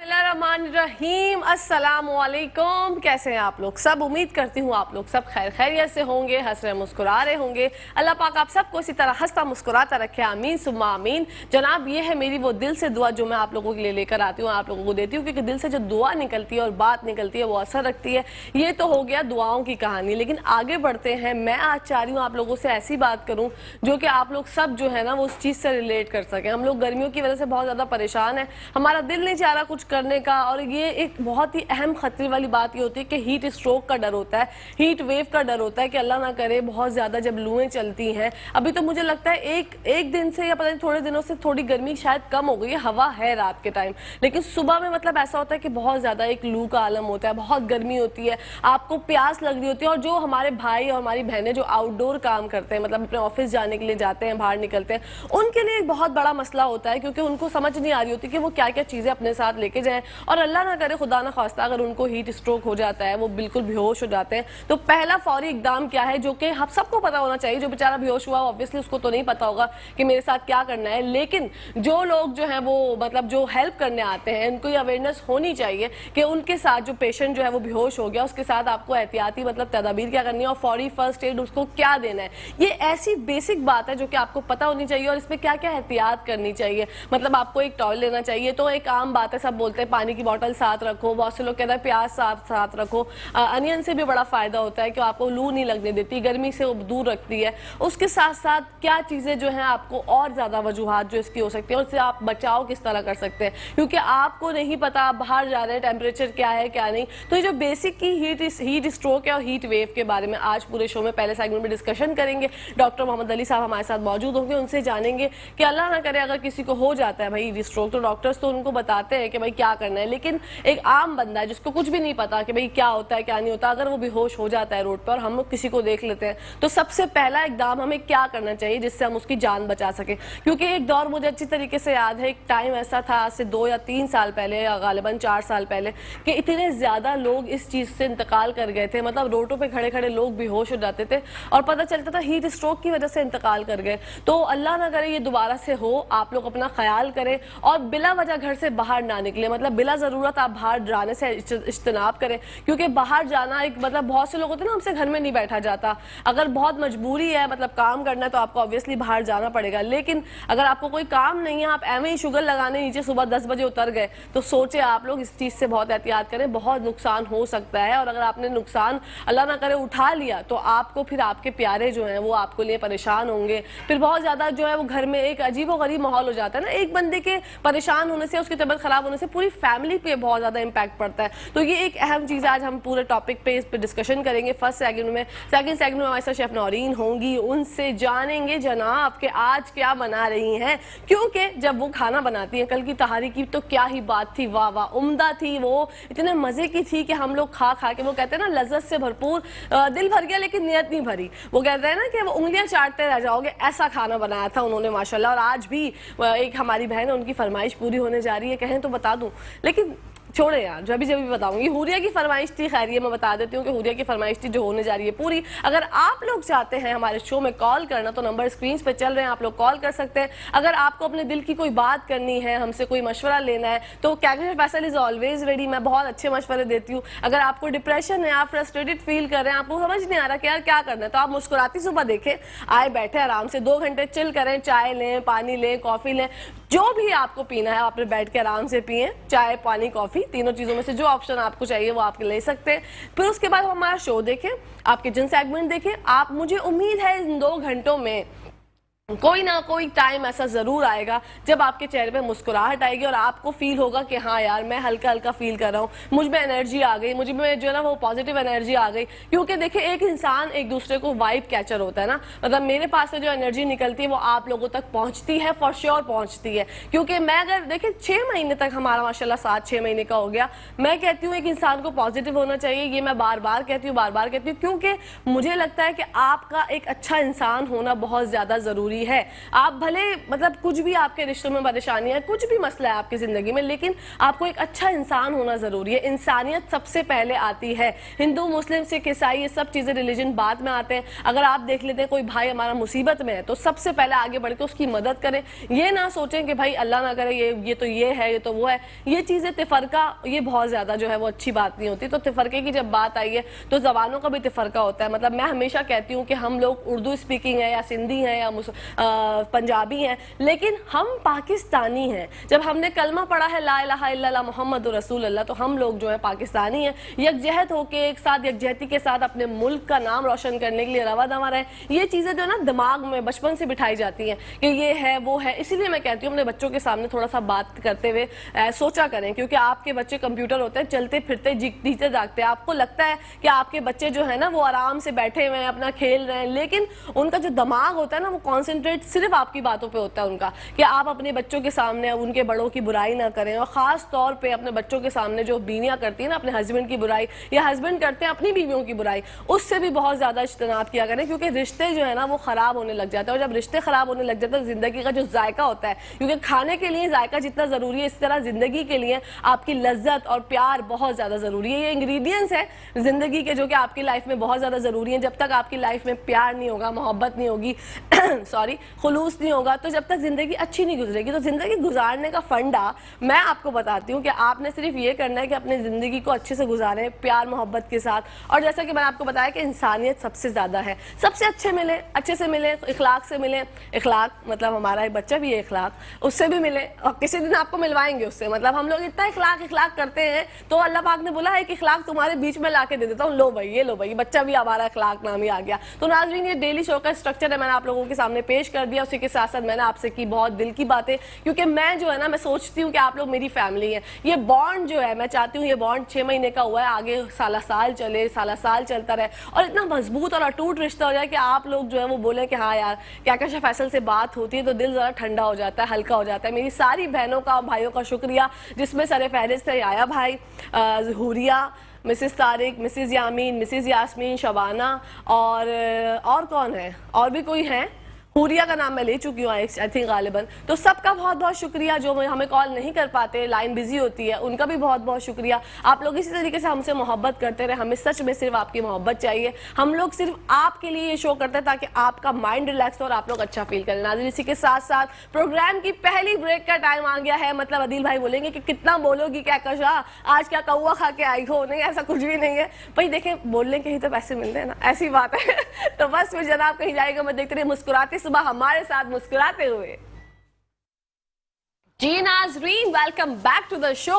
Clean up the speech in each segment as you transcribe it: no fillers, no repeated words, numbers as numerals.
रहीम अस्सलाम वालेकुम। कैसे हैं आप लोग सब? उम्मीद करती हूँ आप लोग सब खैर खैरियत से होंगे, हंस रहे मुस्कुरा रहे होंगे। अल्लाह पाक आप सबको इसी तरह हंसता मुस्कुराता रखे, आमीन सुम्मा आमीन। जनाब ये है मेरी वो दिल से दुआ जो मैं आप लोगों के लिए लेकर आती हूँ, आप लोगों को देती हूँ, क्योंकि दिल से जो दुआ निकलती है और बात निकलती है वो असर रखती है। ये तो हो गया दुआओं की कहानी, लेकिन आगे बढ़ते हैं। मैं आज चाह रही हूँ आप लोगों से ऐसी बात करूँ जो कि आप लोग सब जो है ना वो उस चीज़ से रिलेट कर सकें। हम लोग गर्मियों की वजह से बहुत ज़्यादा परेशान है, हमारा दिल नहीं चाह रहा कुछ करने का, और ये एक बहुत ही अहम खतरे वाली बात ये होती है कि हीट स्ट्रोक का डर होता है, हीट वेव का डर होता है कि अल्लाह ना करे बहुत ज़्यादा जब लूएं चलती हैं। अभी तो मुझे लगता है एक दिन से या पता नहीं थोड़े दिनों से थोड़ी गर्मी शायद कम हो गई है, हवा है रात के टाइम, लेकिन सुबह में मतलब ऐसा होता है कि बहुत ज़्यादा एक लू का आलम होता है, बहुत गर्मी होती है, आपको प्यास लग रही होती है। और जो हमारे भाई और हमारी बहनें जो आउटडोर काम करते हैं, मतलब अपने ऑफिस जाने के लिए जाते हैं, बाहर निकलते हैं, उनके लिए एक बहुत बड़ा मसला होता है, क्योंकि उनको समझ नहीं आ रही होती कि वो क्या क्या चीज़ें अपने साथ लेके जाएं। और अल्लाह ना करे खुदा ना खास्ता अगर उनको हीट स्ट्रोक हो जाता है, वो बिल्कुल बेहोश हो जाते हैं, तो पहला फौरी इकदाम क्या है जो कि हम सबको पता होना चाहिए। जो बेचारा बेहोश हुआ ऑब्वियसली उसको तो नहीं पता होगा कि मेरे साथ क्या करना है, लेकिन जो लोग जो है वो मतलब जो हेल्प करने आते हैं उनको ये अवेयरनेस होनी चाहिए कि उनके साथ जो पेशेंट जो है वो बेहोश हो गया, उसके साथ आपको एहतियाती मतलब तदाबीर क्या करनी है और फौरी फर्स्ट एड उसको क्या देना है। ये ऐसी बेसिक बात है जो कि आपको पता होनी चाहिए, और इसमें क्या क्या एहतियात करनी चाहिए। मतलब आपको एक टॉवल लेना चाहिए, तो एक आम बात है, सब बोलते हैं पानी की बोतल साथ रखो, बहुत से लोग कहते हैं प्याज साथ रखो। अनियन से भी बड़ा फायदा होता है कि आपको लू नहीं लगने देती, गर्मी से दूर रखती है। उसके साथ साथ क्या चीज़ें जो हैं आपको और ज़्यादा वजूहात जो इसकी हो सकती है, उससे आप बचाव किस तरह कर सकते हैं, क्योंकि आपको नहीं पता आप बाहर जा रहे हैं, टेम्परेचर क्या है क्या नहीं। तो ये जो बेसिक की हीट स्ट्रोक है और हीट वेव के बारे में आज पूरे शो में पहले सेगमेंट में डिस्कशन करेंगे। डॉक्टर मोहम्मद अली साहब हमारे साथ मौजूद होंगे, उनसे जानेंगे कि अल्लाह ना करे अगर किसी को हो जाता है भाई हीट स्ट्रोक, तो डॉक्टर्स तो उनको बताते हैं कि भाई क्या करना है, लेकिन एक आम बंदा है जिसको कुछ भी नहीं पता कि भाई क्या होता है क्या नहीं होता, अगर वो बेहोश हो जाता है रोड पर, हम लोग किसी को देख लेते हैं, तो सबसे पहला इकदाम हमें क्या करना चाहिए जिससे हम उसकी जान बचा सके। क्योंकि एक दौर मुझे अच्छी तरीके से याद है, एक टाइम ऐसा था आज से 2 या 3 साल पहले या गालिबन 4 साल पहले, कि इतने ज़्यादा लोग इस चीज़ से इंतकाल कर गए थे, मतलब रोडों पे खड़े खड़े लोग बेहोश हो जाते थे और पता चलता था हीट स्ट्रोक की वजह से इंतकाल कर गए। तो अल्लाह ना करे ये दोबारा से हो, आप लोग अपना ख्याल करें और बिला वजह घर से बाहर ना निकले, मतलब बिला ज़रूरत आप बाहर जाने से इज्तनाब करें, क्योंकि बाहर जाना एक मतलब बहुत से लोग होते हैं ना, हमसे घर में नहीं बैठा जाता, अगर बहुत मजबूरी है मतलब काम करना है तो आपको ऑब्वियसली बाहर जाना पड़ेगा। लेकिन अगर आपको कोई काम नहीं है, आप एवं ही शुगर लगाने नीचे सुबह 10 बजे उतर गए, तो सोचे आप लोग इस चीज़ से बहुत एहतियात करें, बहुत नुकसान हो सकता है। और अगर आपने नुकसान अल्लाह ना करे उठा लिया, तो आपको फिर आपके प्यारे जो हैं वो आपको लिए परेशान होंगे, फिर बहुत ज़्यादा जो है वो घर में एक अजीब व गरीब माहौल हो जाता है ना। एक बंदे के परेशान होने से, उसकी तबीयत खराब होने से पूरी फैमिली पे बहुत ज़्यादा इम्पैक्ट पड़ता है। तो ये एक अहम चीज़ आज हम पूरे टॉपिक पे इस पर डिस्कशन करेंगे। फर्स्ट सेकंड में हमारे साथ शेफ नौरीन होंगी, उनसे जानेंगे जनाब कि आज क्या बना रही हैं, क्योंकि जब वो खाना बनाती हैं, कल की तहारी की तो क्या ही बात थी, वाह वाह उम्दा थी, वो इतने मज़े की थी कि हम लोग खा खा के, वो कहते हैं ना लज्जत से भरपूर, दिल भर गया लेकिन नियत नहीं भरी, वो कहते हैं ना कि वो उंगलियां चाटते रह जाओगे, ऐसा खाना बनाया था उन्होंने माशाल्लाह। और आज भी एक हमारी बहन है, उनकी फरमाइश पूरी होने जा रही है, कहें तो बता दूं, लेकिन छोड़े यार, जब भी बताऊंगी। हुरिया की फरमाइश थी, खैर ये मैं बता देती हूँ कि हुरिया की फरमाइश थी जो होने जा रही है पूरी। अगर आप लोग चाहते हैं हमारे शो में कॉल करना, तो नंबर स्क्रीन पे चल रहे हैं, आप लोग कॉल कर सकते हैं। अगर आपको अपने दिल की कोई बात करनी है, हमसे कोई मशवरा लेना है, तो cafe Faisal is always ready, मैं बहुत अच्छे मशवरे देती हूँ। अगर आपको डिप्रेशन है, आप फ्रस्ट्रेटेड फील कर रहे हैं, आपको समझ नहीं आ रहा कि यार क्या करना है, तो आप मुस्कुराती सुबह देखें, आए बैठे आराम से 2 घंटे चिल करें, चाय लें, पानी लें, कॉफ़ी लें, जो भी आपको पीना है आपने बैठ के आराम से पिए, चाय पानी कॉफ़ी, तीनों चीज़ों में से जो ऑप्शन आपको चाहिए वो आप ले सकते हैं। फिर उसके बाद हमारा शो देखें, आप किचन सेगमेंट देखें। आप, मुझे उम्मीद है इन 2 घंटों में कोई ना कोई टाइम ऐसा ज़रूर आएगा जब आपके चेहरे पे मुस्कुराहट आएगी और आपको फील होगा कि हाँ यार मैं हल्का हल्का फील कर रहा हूँ, मुझ में एनर्जी आ गई, मुझ में जो है ना वो पॉजिटिव एनर्जी आ गई। क्योंकि देखिए एक इंसान एक दूसरे को वाइब कैचर होता है ना, मतलब मेरे पास से जो एनर्जी निकलती है वो आप लोगों तक पहुँचती है, फॉर श्योर पहुँचती है। क्योंकि मैं अगर देखिए 6 महीने तक हमारा माशाल्लाह 7-6 महीने का हो गया, मैं कहती हूँ एक इंसान को पॉजिटिव होना चाहिए, ये मैं बार बार कहती हूँ, क्योंकि मुझे लगता है कि आपका एक अच्छा इंसान होना बहुत ज़्यादा ज़रूरी जरूरी है। आप भले मतलब कुछ भी आपके रिश्तों में परेशानी है, कुछ भी मसला है आपकी जिंदगी में, लेकिन आपको एक अच्छा इंसान होना जरूरी है। इंसानियत सबसे पहले आती है। हिंदू, मुस्लिम, सिख, ईसाई, ये सब चीजें रिलीजन बाद में आते हैं। अगर आप देख लेते हैं कोई भाई हमारा मुसीबत में है तो सबसे पहले आगे बढ़ के उसकी मदद करें। ये ना सोचें कि भाई अल्लाह ना करे ये तो ये है, ये तो वो है। ये चीजें तिफरका, ये बहुत ज्यादा जो है वो अच्छी बात नहीं होती। तो तिफरके की जब बात आई है तो जबानों का भी तिफरका होता है। मतलब मैं हमेशा कहती हूँ कि हम लोग उर्दू स्पीकिंग है या सिंधी है या पंजाबी हैं, लेकिन हम पाकिस्तानी हैं। जब हमने कलमा पढ़ा है ला इलाहा इल्लल्लाह मुहम्मदुर रसूलुल्लाह, तो हम लोग जो है पाकिस्तानी हैं। यकजहत होके एक साथ यकजहती के साथ अपने मुल्क का नाम रोशन करने के लिए रवा दवा रहे। ये चीज़ें जो है ना दिमाग में बचपन से बिठाई जाती हैं कि ये है वो है। इसीलिए मैं कहती हूँ अपने बच्चों के सामने थोड़ा सा बात करते हुए सोचा करें, क्योंकि आपके बच्चे कंप्यूटर होते हैं, चलते फिरते जीते जागते। आपको लगता है कि आपके बच्चे जो है ना वो आराम से बैठे हुए हैं, अपना खेल रहे हैं, लेकिन उनका जो दिमाग होता है ना वो कॉन्सेंट्रेट सिर्फ आपकी बातों पे होता है उनका, कि आप अपने बच्चों के सामने उनके बड़ों की बुराई ना करें। और ख़ास तौर पे अपने बच्चों के सामने जो बीवियाँ करती हैं ना अपने हस्बैंड की बुराई, या हस्बैंड करते हैं अपनी बीवियों की बुराई, उससे भी बहुत ज़्यादा इज्तनाब किया करें, क्योंकि रिश्ते जो है ना वो ख़राब होने लग जाते हैं। और जब रिश्ते ख़राब होने लग जाते हैं ज़िंदगी का जो जायका होता है, क्योंकि खाने के लिए जायका जितना ज़रूरी है, इस तरह ज़िंदगी के लिए आपकी लज्जत और प्यार बहुत ज़्यादा ज़रूरी है। ये इंग्रेडिएंट्स है ज़िंदगी के जो कि आपकी लाइफ में बहुत ज़्यादा ज़रूरी है। जब तक आपकी लाइफ में प्यार नहीं होगा, मोहब्बत नहीं होगी सॉरी खुलूस नहीं होगा, तो जब तक ज़िंदगी अच्छी नहीं गुजरेगी। तो ज़िंदगी गुजारने का फंडा मैं आपको बताती हूँ कि आपने सिर्फ ये करना है कि अपनी ज़िंदगी को अच्छे से गुजारें, प्यार मोहब्बत के साथ। और जैसा कि मैंने आपको बताया कि इंसानियत सबसे ज़्यादा है, सबसे अच्छे से मिले, इखलाक से मिले। इखलाक मतलब हमारा एक बच्चा भी है इखलाक, उससे भी मिले, और किसी दिन आपको मिलवाएंगे उससे। मतलब हम लोग इतना इखलाक करते हैं, तो अल्लाह पाक ने बोला है कि इखलाक तुम्हारे बीच में ला के दे देता हूँ, लो भाई, ये लो भाई, बच्चा भी हमारा इखलाक नाम ही आ गया। तो नाज़रीन, ये डेली शो का स्ट्रक्चर है, मैंने आप लोगों के सामने पेश कर दिया। उसी के साथ साथ मैंने आपसे की बहुत दिल की बातें, क्योंकि मैं जो है ना मैं सोचती हूँ कि आप लोग मेरी फैमिली है। ये बॉन्ड जो है, मैं चाहती हूँ ये बॉन्ड 6 महीने का हुआ है, आगे साल चले, साल चलता रहे, और इतना मजबूत और अटूट रिश्ता हो जाए कि आप लोग जो है वो बोले कि हाँ यार, क्या फैसल से बात होती है तो दिल ज़रा ठंडा हो जाता है, हल्का हो जाता है। मेरी सारी बहनों का, भाइयों का शुक्रिया, जिसमें सर फहरिस्त है आया भाई, हुरिया, मिसिस तारिक, मिसिस यामीन, मिसिस यास्मीन, शबाना, और कौन है, और भी कोई है, हुरिया का नाम मैं ले चुकी हूँ आई थिंक गालिबन। तो सबका बहुत बहुत शुक्रिया। जो हमें कॉल नहीं कर पाते, लाइन बिजी होती है, उनका भी बहुत बहुत शुक्रिया। आप लोग इसी तरीके से हमसे मोहब्बत करते रहे, हमें सच में सिर्फ आपकी मोहब्बत चाहिए। हम लोग सिर्फ आपके लिए ये शो करते हैं ताकि आपका माइंड रिलैक्स हो और आप लोग अच्छा फील करें। नाज़रीन, इसी के साथ साथ प्रोग्राम की पहली ब्रेक का टाइम आ गया है। मतलब अदील भाई बोलेंगे कि कितना बोलोगी, क्या कशा आज क्या कौवा खा के आई हो। नहीं, ऐसा कुछ भी नहीं है भाई, देखें बोलने के ही तो पैसे मिलते हैं ना, ऐसी बात है। तो बस फिर जनाब कहीं जाएगा मैं देखते रहिए मुस्कुराते सुबह हमारे साथ मुस्कुराते हुए। जी नाज़रीन, welcome back to the show.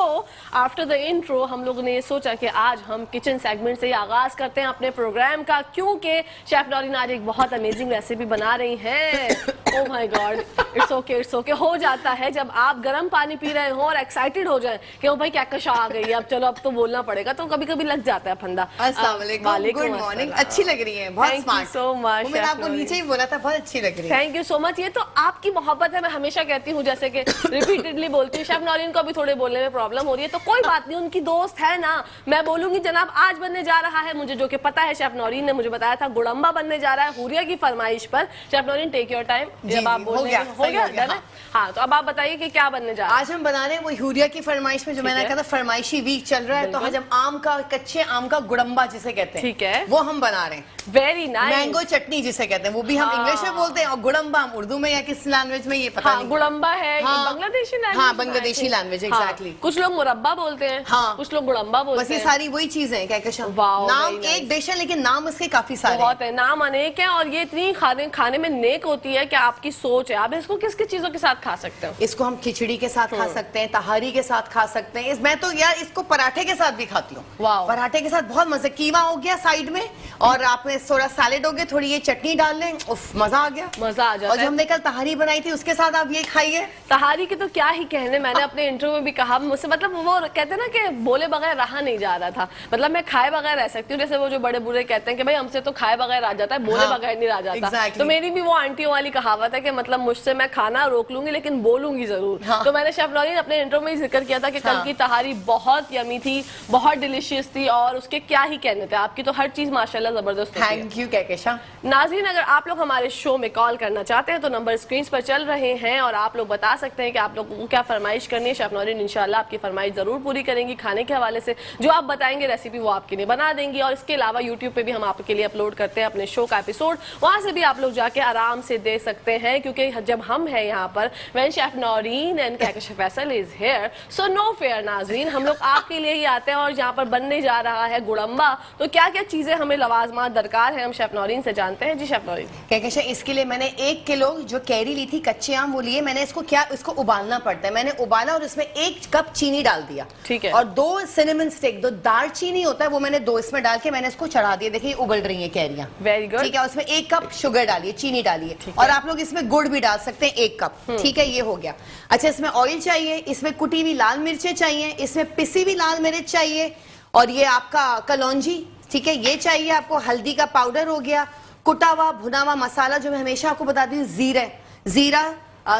After the intro हम लोगों ने ये सोचा कि आज हम किचन सेगमेंट से ही आगाज़ करते हैं अपने प्रोग्राम का, क्योंकि शेफ नौरीन आज एक बहुत अमेजिंग रेसिपी बना रही हैं। Oh my God, it's okay हो जाता है जब आप गर्म पानी पी रहे हो और एक्साइटेड हो जाएं कि ओ भाई क्या कशा आ गई है, अब चलो अब तो बोलना पड़ेगा, तो कभी कभी लग जाता है फंदा। अस्सलाम वालेकुम, गुड मॉर्निंग, अच्छी लग रही है, बहुत smart. Thank you so much. मैंने आपको नीचे ही बोला था, बहुत अच्छी लग रही है। Thank you so much. ये तो आपकी मोहब्बत है, मैं हमेशा कहती हूँ, जैसे कि रिपीटेडली बोलती हूँ। शेफ नौरीन को अभी थोड़े बोलने में प्रॉब्लम हो रही है, तो कोई बात नहीं, उनकी दोस्त है ना, मैं बोलूंगी जनाब आज बनने जा रहा है, मुझे जो कि पता है, शेफ नौरीन ने मुझे बताया था गुड़म्बा बनने जा रहा है हुरिया की फरमाइश पर। Chef Naureen take your time, जब आप बोल हो गया। हाँ, तो अब आप बताइए कि क्या बनने जा रहा है। आज हम बना रहे हैं वो हुरिया की फरमाइश में, जो मैंने कहा था फरमाइशी वीक चल रहा है, तो आज हम आम का, कच्चे आम का गुड़म्बा जिसे कहते हैं, ठीक है, वो हम बना रहे हैं। Very nice. मैंगो चटनी जिसे कहते हैं, वो भी हम इंग्लिश में बोलते हैं, और गुड़म्बा हम उर्दू में या किस लैंग्वेज में ये पता नहीं। गुड़म्बा है बांग्लादेशी लैंग्वेज, हाँ बांग्लादेशी लैंग्वेज, एग्जैक्टली। कुछ लोग मुरब्बा बोलते हैं, हाँ कुछ लोग गुड़म्बा बोलते हैं। बस ये सारी वही चीजें हैं, क्या नाम एक डिश है लेकिन नाम इसके काफी सारे बहुत है, नाम अनेक है, और ये इतनी खाने में नेक होती है कि आपकी सोच है। आप इसको किस किस चीजों के साथ खा सकते हो? इसको हम खिचड़ी के साथ खा सकते हैं, तहारी के साथ खा सकते हैं, मैं तो यार इसको पराठे के साथ भी खाती हूँ। पराठे के साथ बहुत मजा, कीमा हो गया साइड में, और आपने थोड़ा सैलेड हो गया, थोड़ी ये चटनी डाल लें, उफ मजा आ गया, मजा आ जाता है। और जो हमने कल तहारी बनाई थी उसके साथ आप ये खाइए। तहारी की तो क्या ही कहने, मैंने अपने इंटरव्यू में भी कहा, मुझसे मतलब वो कहते हैं ना कि बोले बगैर रहा नहीं जा रहा था। मतलब मैं खाए बगैर रह सकती हूँ, जैसे वो जो बड़े बूढ़े कहते हैं कि भाई हमसे तो खाए बगैर आ जाता है, बोले बगैर नहीं रह जाता। तो मेरी भी वो आंटियों वाली कहावत कहावत है कि मतलब मुझसे मैं खाना रोक लूंगी लेकिन बोलूंगी जरूर। हाँ। तो मैंने शेफ नौरीन अपने इंट्रो में ही जिक्र किया था कि कल की तहारी बहुत यमी थी, बहुत डिलीशियस थी और उसके क्या ही कहने थे। आपकी तो हर चीज माशाल्लाह जबरदस्त होती है। Thank you Kahkasha. नाज़रीन, अगर आप लोग हमारे शो में कॉल करना चाहते हैं तो नंबर स्क्रीन पर चल रहे हैं और आप लोग बता सकते हैं कि आप लोगों को क्या फरमाइश करनी है। शेफ नौरीन इंशाल्लाह आपकी फरमाइश जरूर पूरी करेंगी खाने के हवाले से। जो आप बताएंगे रेसिपी वो आपके लिए बना देंगी। और इसके अलावा यूट्यूब पे भी हम आपके लिए अपलोड करते हैं अपने शो का एपिसोड, वहां से भी आप लोग जाके आराम से दे सकते हैं। क्योंकि जब हम हैं यहाँ पर when chef Naureen and Kahkasha Faisal is here so no fair. नाज़रीन, हम लोग आपके लिए ही आते हैं और यहाँ पर बनने जा रहा है गुड़म्बा। तो क्या क्या चीजें हमें लवाजमात दरकार है हम शेफ नौरीन से जानते हैं। जी शेफ नौरीन। कहकशा, इसके लिए मैंने 1 किलो जो कैरी ली थी, कच्चे आम वो लिए। मैंने इसको उबालना पड़ता है। मैंने उबाला और इसमें 1 कप चीनी डाल दिया। ठीक है। और 2 सिनेमन स्टिक, 2 दालचीनी होता है वो मैंने 2 इसमें डाल के मैंने इसको चढ़ा दिया। देखिए उबल रही है कैरियां। Very good. ठीक है, उसमें 1 कप शुगर डालिए, चीनी डालिए और आप लोग इसमें गुड़ भी डाल सकते हैं 1 कप। ठीक है, ये हो गया। अच्छा, इसमें ऑयल चाहिए, इसमें कुटी हुई लाल मिर्चें चाहिए, इसमें पिसी हुई लाल मिर्च चाहिए और ये आपका कलौंजी, ठीक है, ये चाहिए आपको। हल्दी का पाउडर हो गया, कुटा हुआ भुना हुआ मसाला जो मैं हमेशा आपको बताती हूँ, जीरा,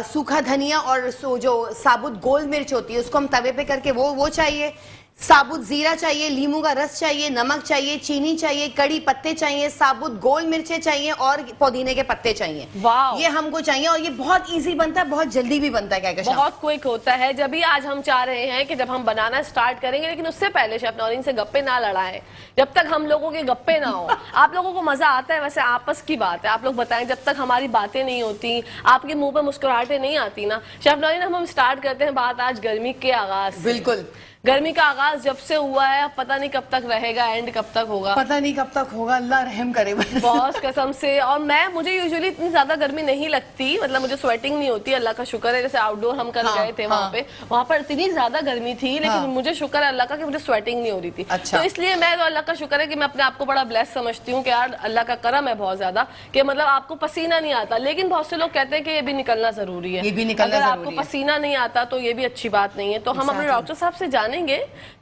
सूखा धनिया और जो साबुत गोल मिर्च होती है उसको हम तवे पे करके वो चाहिए। साबुत जीरा चाहिए, लीमू का रस चाहिए, नमक चाहिए, चीनी चाहिए, कड़ी पत्ते चाहिए, साबुत गोल मिर्चें चाहिए और पुदीने के पत्ते चाहिए। वाह, ये हमको चाहिए और ये बहुत इजी बनता है, बहुत जल्दी भी बनता है। कहकशा, बहुत क्विक होता है। जब भी आज हम चाह रहे हैं कि जब हम बनाना स्टार्ट करेंगे, लेकिन उससे पहले शेफ नौरीन से गप्पे ना लड़ाएं जब तक हम लोगों के गप्पे ना हो। आप लोगों को मजा आता है वैसे आपस की बात है, आप लोग बताएं। जब तक हमारी बातें नहीं होती, आपके मुंह पे मुस्कुराहटें नहीं आती ना शेफ नौरीन, हम स्टार्ट करते हैं बात आज गर्मी के आगाज से। बिल्कुल, गर्मी का आगाज जब से हुआ है, अब पता नहीं कब तक रहेगा, एंड कब तक होगा, पता नहीं कब तक होगा, अल्लाह रहम करे। बॉस कसम से। और मुझे यूजुअली इतनी ज्यादा गर्मी नहीं लगती, मतलब मुझे स्वेटिंग नहीं होती, अल्लाह का शुक्र है। जैसे आउटडोर हम कल गए थे वहां पर इतनी ज्यादा गर्मी थी, लेकिन मुझे शुक्र है अल्लाह का कि मुझे स्वेटिंग नहीं हो रही थी। अच्छा। तो इसलिए मैं तो अल्लाह का शुक्र है कि मैं अपने आप को बड़ा ब्लेस समझती हूँ कि यार अल्लाह का करम है बहुत ज्यादा कि मतलब आपको पसीना नहीं आता। लेकिन बहुत से लोग कहते हैं कि ये भी निकलना जरूरी है। ये भी निकलना अगर जरूरी आपको है। पसीना नहीं आता तो ये भी अच्छी बात नहीं है। तो हम अपने डॉक्टर साहब से जानेंगे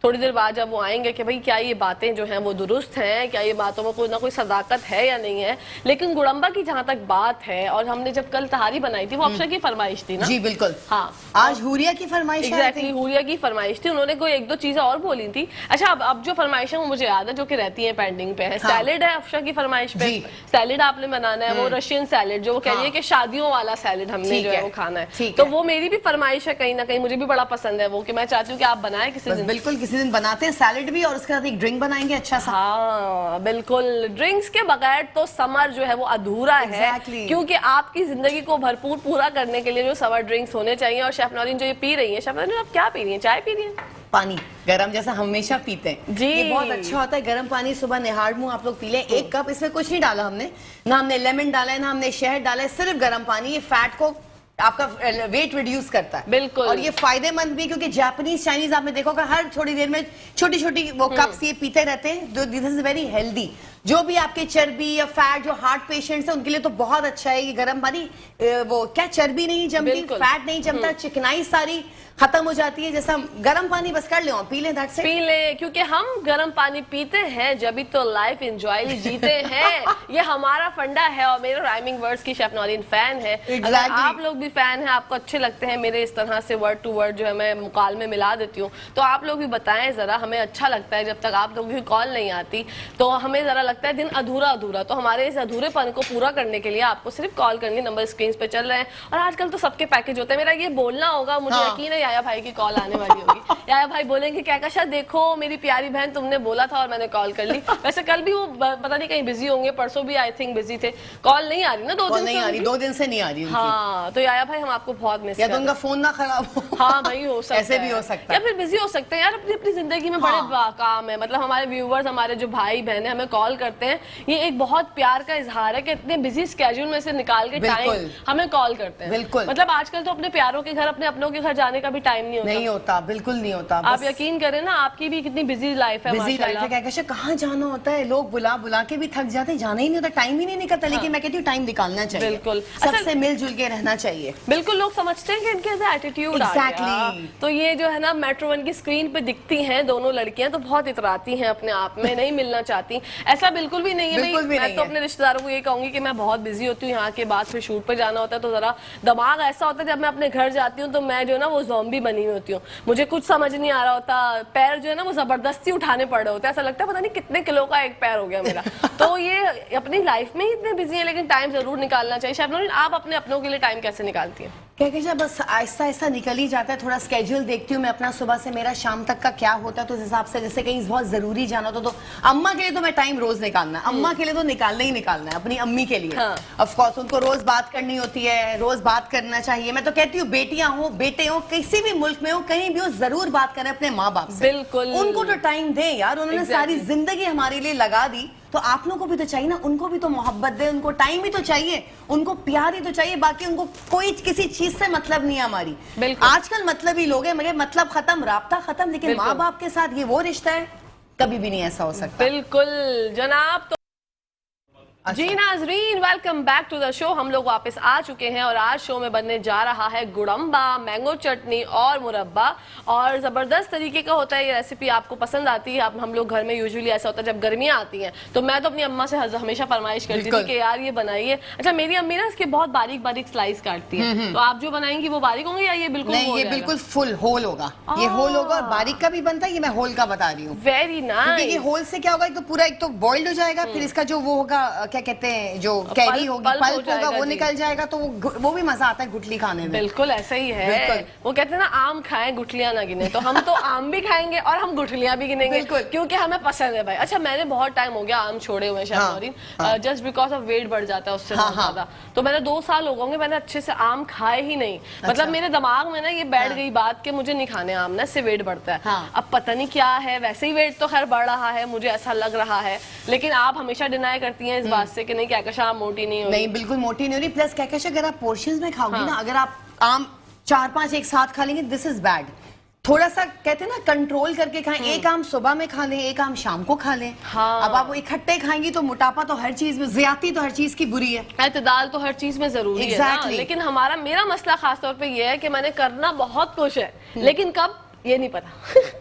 थोड़ी देर बाद जब वो आएंगे कि भाई क्या ये बातें जो हैं वो दुरुस्त हैं, क्या ये बातों में कोई ना कोई सदाकत है या नहीं है। लेकिन गुड़म्बा की जहां तक बात है, और हमने जब कल तहारी बनाई थी वो अफशा की फरमाइश थी ना। जी बिल्कुल, हाँ, आज हुरिया की फरमाइश है। एग्जैक्टली, हुरिया की फरमाइश थी। उन्होंने कोई 1-2 चीजें और बोली थी। अच्छा, अब जो फरमाइश है वो मुझे याद है जो कि रहती है पेंडिंग पे है। सैलेड है अफशा की फरमाइश पे, सैलेड आपने बनाना है, वो रशियन सैलेड जो वो कह रही है कि शादियों वाला सैलेड हमने जो है वो खाना है। तो वो मेरी भी फरमाइश है कहीं ना कहीं, मुझे भी बड़ा पसंद है वो, कि मैं चाहती हूँ कि आप बनाए किसी दिन। बिल्कुल, किसी दिन बनाते हैं सैलेड भी और उसके साथ एक ड्रिंक बनाएंगे अच्छा सा। हाँ बिल्कुल, ड्रिंक्स के बगैर तो समर जो है वो अधूरा है। क्योंकि आपकी जिंदगी को भरपूर पूरा करने के लिए जो समर ड्रिंक्स होने चाहिए। और शेफ नौरीन जो ये पी रही है, शेफ नौरीन आप क्या पी रही है? चाय पी रही है? पानी गरम जैसा हमेशा पीते हैं जी, ये बहुत अच्छा होता है। गरम पानी सुबह निहाड़ मुंह आप लोग पी लें 1 कप। इसमें कुछ नहीं डाला हमने, ना हमने लेमन डाला है, ना हमने शहद डाला है, सिर्फ गरम पानी। ये फैट को आपका वेट रिड्यूस करता है। बिल्कुल। और ये फायदेमंद भी, क्योंकि जापानीज चाइनीज आपने देखा होगा हर थोड़ी देर में छोटी छोटी वो कप्स ये पीते रहते हैं। This is very healthy. जो भी आपके चर्बी या फैट, जो हार्ट पेशेंट्स हैं उनके लिए तो बहुत अच्छा है ये गर्म पानी। वो क्या चर्बी नहीं जमती, फैट नहीं जमता, चिकनाई सारी खत्म हो जाती है। जैसा गर्म पानी बस कर ले और पी ले, दैट्स इट। पी ले, क्योंकि हम गर्म पानी पीते हैं जब तो लाइफ एंजॉय जीते हैं। ये हमारा फंडा है। और मेरे राइमिंग वर्ड्स की शेफ नौरीन फैन है। अगर आप लोग भी फैन हैं, आपको अच्छे लगते हैं मेरे इस तरह से वर्ड टू वर्ड जो है मैं मुकाल में मिला देती हूँ, तो आप लोग भी बताएं जरा। हमें अच्छा लगता है जब तक आप लोगों की कॉल नहीं आती, तो हमें जरा लगता है दिन अधूरा अधूरा। तो हमारे इस अधूरेपन को पूरा करने के लिए आपको सिर्फ कॉल करनी, नंबर स्क्रीन पे चल रहे हैं। और आजकल तो सबके पैकेज होते हैं। मेरा ये बोलना होगा, मुझे यकीन है याया भाई की कॉल आने वाली होगी। याया भाई बोलेंगे कहकशा देखो मेरी प्यारी बहन, तुमने बोला था और मैंने कॉल कर ली। वैसे कल भी वो पता नहीं कहीं बिजी होंगे, परसों भी आई थिंक बिजी थे। कॉल नहीं आ रही ना, 2 दिन नहीं आ रही, 2 दिन से नहीं आ रही। हाँ, तो याया भाई हम आपको बहुत मिस या तो उनका फोन ना खराब हो। हाँ भाई, हो सकता है, ऐसे भी हो सकता है, या फिर बिजी हो सकते हैं यार अपनी अपनी जिंदगी में। बड़े काम है, मतलब हमारे व्यूवर्स, हमारे जो भाई बहन हमें कॉल करते हैं, ये एक बहुत प्यार का इजहार है कि इतने बिजी स्केड्यूल में से निकाल के टाइम हमें कॉल करते हैं। बिल्कुल, मतलब आजकल तो अपने प्यारों के घर, अपने अपनों के घर जाने का भी टाइम नहीं होता, बिल्कुल नहीं होता। आप यकीन करें ना, आपकी भी कितनी बिजी लाइफ है। बिजी लाइफ है, कहकशा कहाँ जाना होता है, लोग बुला बुला के भी थक जाते हैं, जाना ही नहीं होता, टाइम ही नहीं निकलता। लेकिन मैं कहती हूँ टाइम निकालना चाहिए। बिल्कुल, सबसे मिलजुल के रहना चाहिए। बिल्कुल, लोग समझते हैं कि इनके अंदर एटीट्यूड आ गया। तो ये जो है ना मेट्रो 1 की स्क्रीन पे दिखती हैं दोनों लड़कियां, तो बहुत इतराती हैं अपने आप में, नहीं मिलना चाहती। ऐसा बिल्कुल भी नहीं है। बिल्कुल भी मैं नहीं तो है। अपने रिश्तेदारों को ये कहूंगी कि मैं बहुत बिजी होती हूँ, यहाँ के बाद फिर शूट पे जाना होता है, तो जरा दिमाग ऐसा होता है जब मैं अपने घर जाती हूँ तो मैं जो है ना वो ज़ॉम्बी बनी हुई होती हूँ, मुझे कुछ समझ नहीं आ रहा होता, पैर जो है ना वो जबरदस्ती उठाने पड़ रहे होते हैं, ऐसा लगता है पता नहीं कितने किलो का एक पैर हो गया मेरा। तो ये अपनी लाइफ में ही इतने बिजी है, लेकिन टाइम जरूर निकालना चाहिए। शबनम, आप अपने अपनों के लिए टाइम कैसे निकालती हैं? क्या बस आहिस्ता आहिस्ता निकल ही जाता है, थोड़ा स्केड्यूल देखती हूँ मैं अपना, सुबह से मेरा शाम तक का क्या होता है, तो उस हिसाब से जैसे कहीं बहुत जरूरी जाना होता तो अम्मा के लिए तो मैं टाइम रोज निकालना है, अम्मा के लिए तो निकालना ही निकालना है, अपनी अम्मी के लिए। ऑफ कोर्स उनको रोज बात करनी होती है, रोज बात करना चाहिए। मैं तो कहती हूँ बेटियां हो बेटे हो किसी भी मुल्क में हो कहीं भी हो, जरूर बात करें अपने माँ बाप से। बिल्कुल, उनको तो टाइम दें यार, उन्होंने सारी जिंदगी हमारे लिए लगा दी, तो आप लोगों को भी तो चाहिए ना, उनको भी तो मोहब्बत दे, उनको टाइम ही तो चाहिए, उनको प्यार ही तो चाहिए, बाकी उनको कोई किसी चीज से मतलब नहीं है हमारी। आजकल मतलब ही लोग हैं, मगर मतलब खत्म, राब्ता खत्म, लेकिन माँ बाप के साथ ये वो रिश्ता है, कभी भी नहीं ऐसा हो सकता। बिल्कुल जनाब। जी नाजरीन, welcome back to the show. हम लोग वापस आ चुके हैं और आज शो में बनने जा रहा है गुड़म्बा, मैंगो चटनी और मुरब्बा, और ज़बरदस्त तरीके का होता है ये रेसिपी। आपको पसंद आती है? हम लोग घर में यूजुअली ऐसा होता है जब गर्मियाँ आती हैं तो मैं तो अपनी अम्मा से हमेशा फरमाइश करती थी कि यार ये बनाइए। अच्छा, मेरी अम्मी ना इसके बहुत बारीक बारीक स्लाइस काटती है, तो आप जो बनाएंगी वो बारीक होंगे या ये बिल्कुल? नहीं, ये बिल्कुल फुल होल होगा, ये होल होगा, और बारीक का भी बनता है, ये मैं होल का बता रही हूँ। Very nice. ये होल से क्या होगा, एक तो पूरा एक तो बॉइल्ड हो जाएगा, फिर इसका जो वो होगा क्या कहते हैं, जो कैरी होगी, पल्प होगा, वो निकल जाएगा, तो वो भी मजा आता है गुठली खाने में। बिल्कुल ऐसा ही है। वो कहते हैं ना आम खाएं गुठलियां ना गिने, तो हम तो आम भी खाएंगे और हम गुठलियां भी गिनेंगे क्योंकि हमें पसंद है भाई। अच्छा, मैंने बहुत टाइम हो गया आम छोड़े हुए हैं, जस्ट बिकॉज ऑफ वेट बढ़ जाता है उससे बहुत ज्यादा, तो मैंने 2 साल हो गए मैंने अच्छे से आम खाए ही नहीं। मतलब मेरे दिमाग में ना ये बैठ गई बात कि मुझे नहीं खाने आम, ना इससे वेट बढ़ता है। अब पता नहीं क्या है, वैसे ही वेट तो खैर बढ़ रहा है, मुझे ऐसा लग रहा है, लेकिन आप हमेशा डिनाई करती हैं इस बात से कि नहीं कहकशा आप मोटी नहीं हो रही। नहीं, बिल्कुल मोटी नहीं हो रही। प्लस कहकशा अगर आप पोर्शंस में खाओगी ना, अगर आप आम 4-5 एक साथ खा लेंगे, दिस इज बैड। थोड़ा सा कहते हैं ना कंट्रोल करके खाएं, एक आम सुबह में खा लें, एक आम शाम को खा लें। अब आप वो इकट्ठे खाएंगी तो मोटापा तो हर चीज में, ज्यादती तो हर चीज की बुरी है, एतदाल तो हर चीज में जरूरी है ना। लेकिन मेरा मसला खास तौर पे ये है कि मैंने करना बहुत कुछ है, लेकिन कब ये नहीं पता।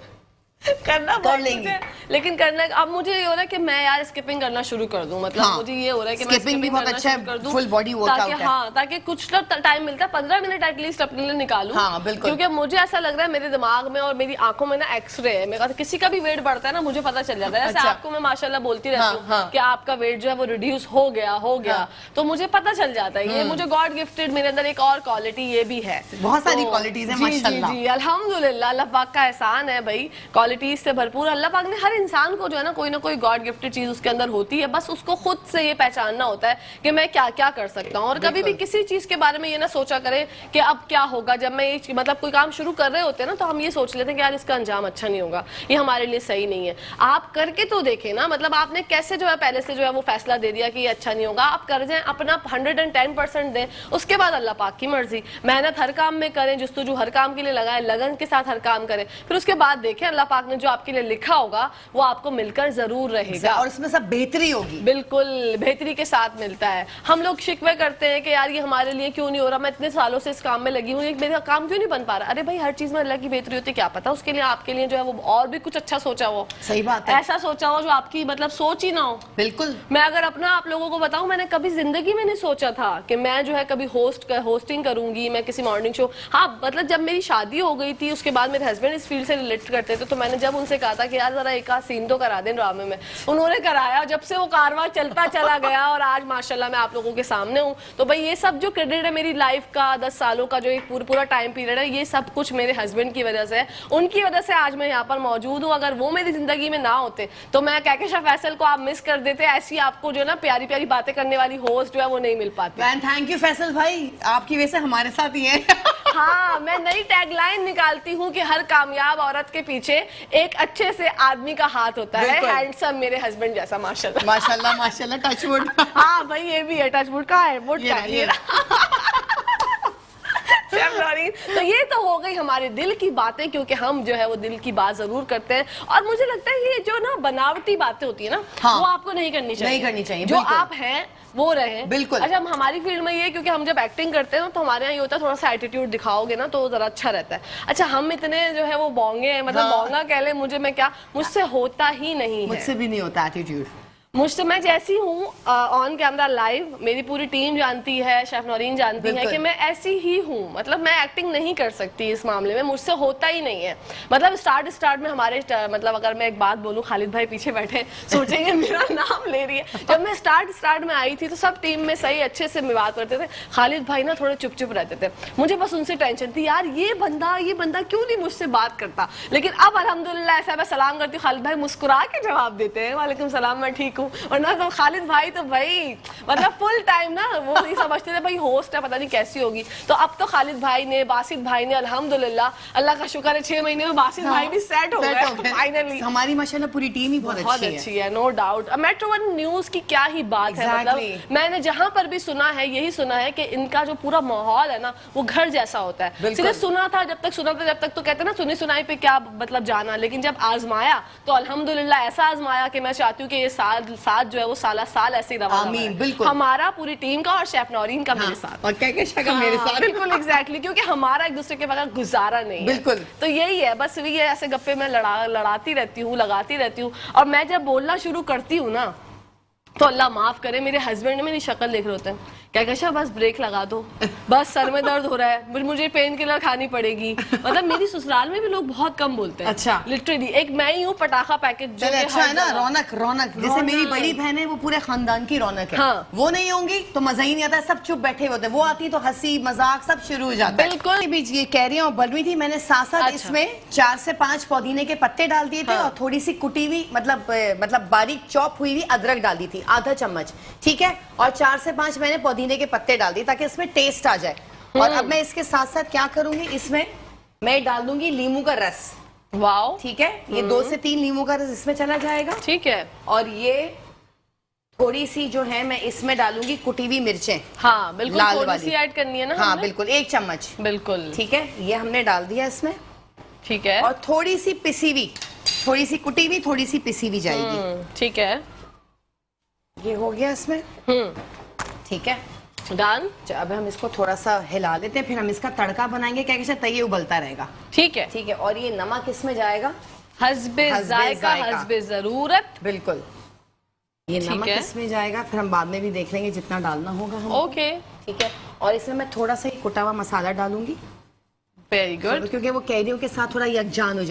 करना कर लेंगे, लेकिन करना अब मुझे ये हो रहा है कि मैं यार स्किपिंग करना शुरू कर दूं। मतलब मुझे ये हो रहा है कि मैं स्किपिंग भी बहुत अच्छा है, फुल बॉडी वर्कआउट है। हाँ, ताकि कुछ तो टाइम मिलता है, 15 मिनट एटलीस्ट अपने लिए निकालूं। हाँ, बिल्कुल। क्योंकि मुझे ऐसा लग रहा है मेरे दिमाग में और मेरी आंखों में ना एक्सरे है, मेरा किसी का भी वेट बढ़ता है ना मुझे पता चल जाता है। जैसे आपको मैं माशाल्लाह बोलती रहती हूँ कि आपका वेट जो है वो रिड्यूस हो गया, तो मुझे पता चल जाता है। ये मुझे गॉड गिफ्टेड, मेरे अंदर एक और क्वालिटी ये भी है, बहुत सारी क्वालिटीज है माशाल्लाह। जी अल्हम्दुलिल्लाह, अल्लाह पाक का एहसान है भाई, क्वालिटीज से भरपूर। अल्लाह पाक ने हर इंसान को जो है ना कोई ना कोई गॉड गिफ्टेड चीज उसके अंदर होती है, बस उसको खुद से ये पहचानना होता है कि मैं क्या क्या कर सकता हूँ। और कभी भी किसी चीज के बारे में ये ना सोचा करें कि अब क्या होगा। जब मैं ये मतलब कोई काम शुरू कर रहे होते हैं ना, तो हम ये सोच लेते हैं कि यार इसका अंजाम अच्छा नहीं होगा, ये हमारे लिए सही नहीं है। आप करके तो देखें ना, मतलब आपने कैसे जो है पहले से जो है वो फैसला दे दिया कि ये अच्छा नहीं होगा, आप कर जाएं, अपना 110% दें, उसके बाद अल्लाह पाक की मर्जी। मेहनत हर काम में करें, जुस्तजू हर काम के लिए लगाएं, लगन के साथ हर काम करें, फिर उसके बाद देखें अल्लाह पाक ने जो आपके लिए लिखा होगा वो आपको मिलकर जरूर रहेगा, और उसमें सब बेहतरी होगी। बिल्कुल बेहतरी के साथ मिलता है। हम लोग शिकवे करते हैं कि यार ये हमारे लिए क्यों नहीं हो रहा, मैं इतने सालों से इस काम में लगी हूँ, मेरा काम क्यों नहीं बन पा रहा। अरे भाई, हर चीज में अल्लाह की बेहतरी होती है, क्या पता उसके लिए आपके लिए जो है वो और भी कुछ अच्छा सोचा हो। सही बात है, ऐसा सोचा हो जो आपकी मतलब सोच ही ना हो। बिल्कुल। मैं अगर अपना आप लोगों को बताऊं, मैंने कभी जिंदगी में नहीं सोचा था कि मैं जो है कभी होस्टिंग करूंगी, मैं किसी मॉर्निंग शो। हाँ, मतलब जब मेरी शादी हो गई थी उसके बाद मेरे हस्बैंड इस फील्ड से रिलेट करते थे, तो मैंने जब उनसे कहा था कि यार जरा एक सीन तो करा दें ड्रामे में, उन्होंने कराया। जब से वो कारवां चलता चला गया और आज माशाल्लाह मैं आप लोगों के सामने हूँ। तो भाई ये सब जो क्रेडिट है मेरी लाइफ का, 10 सालों का जो एक पूरा टाइम पीरियड है, ये सब कुछ मेरे हस्बैंड की वजह से है। उनकी वजह से आज मैं यहाँ पर मौजूद हूँ। अगर वो मेरी जिंदगी में ना होते तो मैं कहकशा फैसल को आप मिस कर देते। ऐसी आपको जो ना प्यारी प्यारी बातें करने वाली होस्ट जो है वो नहीं मिल पाती। थैंक यू फैसल भाई, आपकी वजह से हमारे साथ ही है। हाँ, मैं नई टैगलाइन निकालती हूँ कि हर कामयाब औरत के पीछे एक अच्छे से आदमी का हाथ होता है, हैंडसम मेरे हस्बैंड जैसा। माशाल्लाह माशाल्लाह माशाल्लाह, टचवुड। हाँ भाई, ये भी है टचवुड का है, वुड का है। तो ये तो हो गई हमारे दिल की बातें, क्योंकि हम जो है वो दिल की बात जरूर करते हैं। और मुझे लगता है ये जो ना बनावटी बातें होती है ना, वो आपको नहीं करनी चाहिए। नहीं करनी चाहिए, जो आप हैं वो रहे। बिल्कुल। अच्छा, हमारी फील्ड में ये, क्योंकि हम जब एक्टिंग करते हैं तो हमारे यहाँ ये होता है, थोड़ा सा एटीट्यूड दिखाओगे ना तो जरा अच्छा रहता है। अच्छा, हम इतने जो है वो बोंगे हैं, मतलब बोंगा कह ले मुझे, मैं क्या, मुझसे होता ही नहीं है। मुझसे भी नहीं होता एटीट्यूड। मुझसे मैं जैसी हूँ ऑन कैमरा लाइव, मेरी पूरी टीम जानती है, शेफ नौरीन जानती है कि मैं ऐसी ही हूँ। मतलब मैं एक्टिंग नहीं कर सकती इस मामले में, मुझसे होता ही नहीं है। मतलब स्टार्ट में हमारे मतलब अगर मैं एक बात बोलूँ, खालिद भाई पीछे बैठे सोचेंगे मेरा नाम ले रही है। जब मैं स्टार्ट में आई थी तो सब टीम में सही अच्छे से बात करते थे, खालिद भाई ना थोड़े चुप रहते थे। मुझे बस उनसे टेंशन थी, यार ये बंदा क्यों नहीं मुझसे बात करता। लेकिन अब अल्हम्दुलिल्लाह ऐसा मैं सलाम करती हूँ, खालिद भाई मुस्कुरा के जवाब देते हैं, वालेकुम सलाम, मैं ठीक हूँ। वरना तो खालिद भाई तो भाई मतलब फुल टाइम ना वो नहीं समझते थे भाई होस्ट है, पता नहीं कैसी होगी। तो अब तो खालिद भाई ने, बासित भाई ने, अल्हम्दुलिल्लाह अल्लाह का शुक्र है 6 महीने में बासित भाई भी सेट हो गए फाइनली। हमारी माशाल्लाह पूरी टीम ही बहुत अच्छी है, no doubt. Metro one news की क्या ही बात है, मतलब मैंने जहां पर भी सुना है यही सुना है कि इनका जो पूरा माहौल है ना वो घर जैसा होता है। सिर्फ सुना था, जब तक तो कहते ना सुनी सुनाई पे क्या मतलब जाना, लेकिन जब आजमाया तो अल्हम्दुलिल्लाह ऐसा आजमाया कि मैं चाहती हूँ कि ये साथ जो है वो साल ऐसे ही रवा बिल्कुल हमारा पूरी टीम का और शेफ नौरीन का मेरे साथ, और क्या मेरे साथ बिल्कुल एग्जैक्टली, क्योंकि हमारा एक दूसरे के बगैर गुजारा नहीं है। बिल्कुल, तो यही है बस, ये ऐसे गप्पे में लड़ाती रहती हूँ, लगाती रहती हूँ। और मैं जब बोलना शुरू करती हूँ ना तो अल्लाह माफ करे मेरे हस्बैंड मेरी शक्ल देख रहे होते हैं, क्या कहशा बस ब्रेक लगा दो, बस सर में दर्द हो रहा है, मुझे पेन किलर खानी पड़ेगी। मतलब मेरी ससुराल में भी लोग बहुत कम बोलते हैं। अच्छा, लिटरली एक मैं ही हूँ पटाखा पैकेट जो अच्छा है ना, रौनक जैसे मेरी बड़ी बहन है वो पूरे खानदान की रौनक है। हाँ। वो नहीं होंगी तो मजा ही नहीं आता, सब चुप बैठे होते, वो आती तो हंसी मजाक सब शुरू हो जाता है। बिल्कुल बीच ये कह रही हूँ बल रही थी, मैंने साथ इसमें 4 से 5 पुदीने के पत्ते डाल दिए थे और थोड़ी सी कुटी हुई मतलब बारीक चॉप हुई अदरक डाल दी थी, आधा चम्मच, ठीक है। और 4 से 5 मैंने पुदीने के पत्ते डाल दिए ताकि इसमें टेस्ट आ जाए। और अब मैं इसके साथ साथ क्या करूंगी, इसमें मैं डाल दूंगी लीमू का रस। वाओ, ठीक है, ये 2 से 3 लीमू का रस इसमें चला जाएगा, ठीक है। और ये थोड़ी सी जो है मैं इसमें डालूंगी कुटी हुई मिर्चें। हाँ बिल्कुल, लाल थोड़ी वाली सी ऐड करनी है ना। हाँ बिल्कुल, 1 चम्मच, बिल्कुल ठीक है, ये हमने डाल दिया इसमें, ठीक है। और थोड़ी सी पिसी हुई, थोड़ी सी कुटी हुई, थोड़ी सी पिसी हुई जाएगी, ठीक है। ये हो गया इसमें, ठीक है, डन। अब हम इसको थोड़ा सा हिला लेते हैं, फिर हम इसका तड़का बनाएंगे, क्या कहते हैं, तय उबलता रहेगा, ठीक है, ठीक है। और ये नमक इसमें जाएगा हस्बे जायका, हस्बे जरूरत, बिल्कुल, ये नमक इसमें जाएगा, फिर हम बाद में भी देख लेंगे जितना डालना होगा हम। ओके, ठीक है। और इसमें मैं थोड़ा सा कुटा हुआ मसाला डालूंगी, वेरी गुड, क्योंकि वो कैरियों के साथ थोड़ा यकजान हो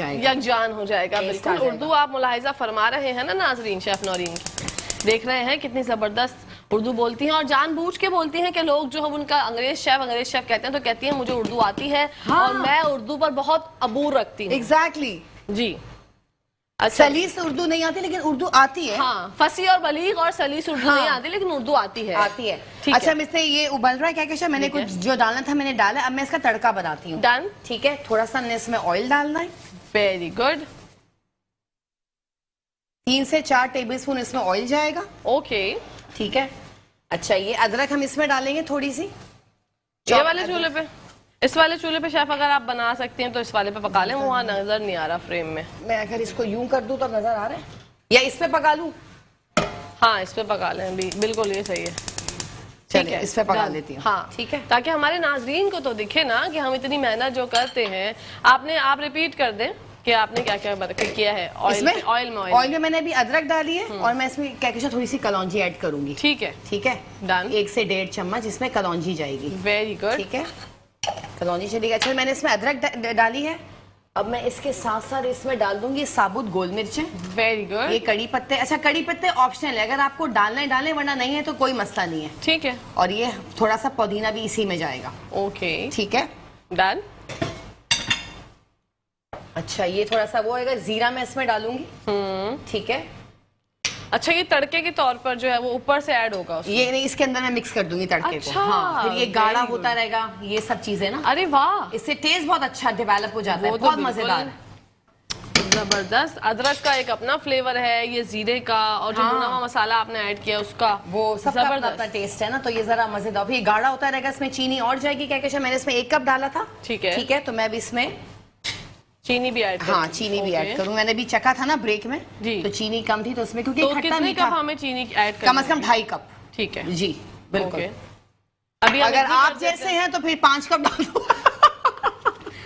जाएगा, बिल्कुल। उर्दू आप मुलाहिजा फरमा रहे हैं ना नाजरीन, शेफ नौरीन की देख रहे हैं कितनी जबरदस्त उर्दू बोलती हैं, और जानबूझ के बोलती हैं कि लोग जो हम उनका अंग्रेज शेफ कहते हैं तो कहती हैं मुझे उर्दू आती है। हाँ। और मैं उर्दू पर बहुत अबूर रखती हूँ। एग्जैक्टली जी। अच्छा, सलीस उर्दू नहीं आती लेकिन उर्दू आती है। हाँ, फसी और बलीग और सलीस उर्दू नहीं आती लेकिन उर्दू आती है। अच्छा, हम इसमें ये उबल रहा है, क्या कहते हैं, मैंने कुछ जो डालना था मैंने डाला, अब मैं इसका तड़का बनाती हूँ। डन, ठीक है। थोड़ा सा इसमें ऑयल डालना है, वेरी गुड, 3 से 4 टेबलस्पून इसमें ऑयल जाएगा, ओके, ठीक है। अच्छा, ये अदरक हम इसमें डालेंगे थोड़ी सी, ये वाले चूल्हे पे, इस वाले चूल्हे पे शेफ अगर आप बना सकते हैं तो इस वाले पे पका लें, वहाँ नजर नहीं आ रहा फ्रेम में। मैं अगर इसको यूं कर दूं तो नजर आ रहा है, या इस पे पका लूं? हाँ, इस पे पका लें, बिल्कुल ये सही है। चलिए इस पे पका लेती हूँ। हाँ ठीक है, ताकि हमारे नाजरीन को तो दिखे ना कि हम इतनी मेहनत जो करते हैं। आप रिपीट कर दें कि आपने क्या क्या किया है। ऑयल में मैंने अभी अदरक डाली है, और मैं इसमें क्या कहते हैं थोड़ी सी कलौंजी ऐड करूंगी। ठीक है, ठीक है, डन। 1 से 1.5 चम्मच इसमें कलौंजी जाएगी। वेरी गुड, ठीक है, कलौंजी चलेगी। अच्छा, मैंने इसमें अदरक डाली है, अब मैं इसके साथ साथ इसमें डाल दूंगी साबुत गोल मिर्चें। वेरी गुड, ये कड़ी पत्ते, अच्छा कड़ी पत्ते ऑप्शनल है, अगर आपको डालना है डालें, वरना नहीं है तो कोई मसला नहीं है। ठीक है, और ये थोड़ा सा पुदीना भी इसी में जाएगा। ओके, ठीक है, डन। अच्छा, ये थोड़ा सा वो होगा, जीरा मैं इसमें डालूंगी। ठीक है। अच्छा, ये तड़के के तौर पर जो है वो ऊपर से ऐड होगा उसमें? ये नहीं, इसके अंदर मैं मिक्स कर दूंगी तड़के अच्छा, को। हाँ, फिर ये गाढ़ा होता रहेगा, ये सब चीजें ना। अरे वाह, इससे टेस्ट बहुत अच्छा डेवलप हो जाता है, बहुत मजेदार, जबरदस्त। अदरक का एक अपना फ्लेवर है, ये जीरे का, और जो भुना मसाला आपने ऐड किया उसका, वो सब अपना टेस्ट है ना, तो ये जरा मजेदार। फिर गाढ़ा होता रहेगा, इसमें चीनी और जाएगी, क्या कहते हैं, मैंने इसमें 1 कप डाला था। ठीक है, ठीक है, तो मैं भी इसमें चीनी भी ऐड, हाँ चीनी भी ऐड करूँ। मैंने भी चखा था ना ब्रेक में जी, तो चीनी कम थी, तो उसमें क्योंकि तो खट्टा मीठा, हमें चीनी ऐड कम से कम 2.5 कप। ठीक है जी, बिल्कुल। अभी अगर आप जैसे हैं तो फिर 5 कप डाल दो।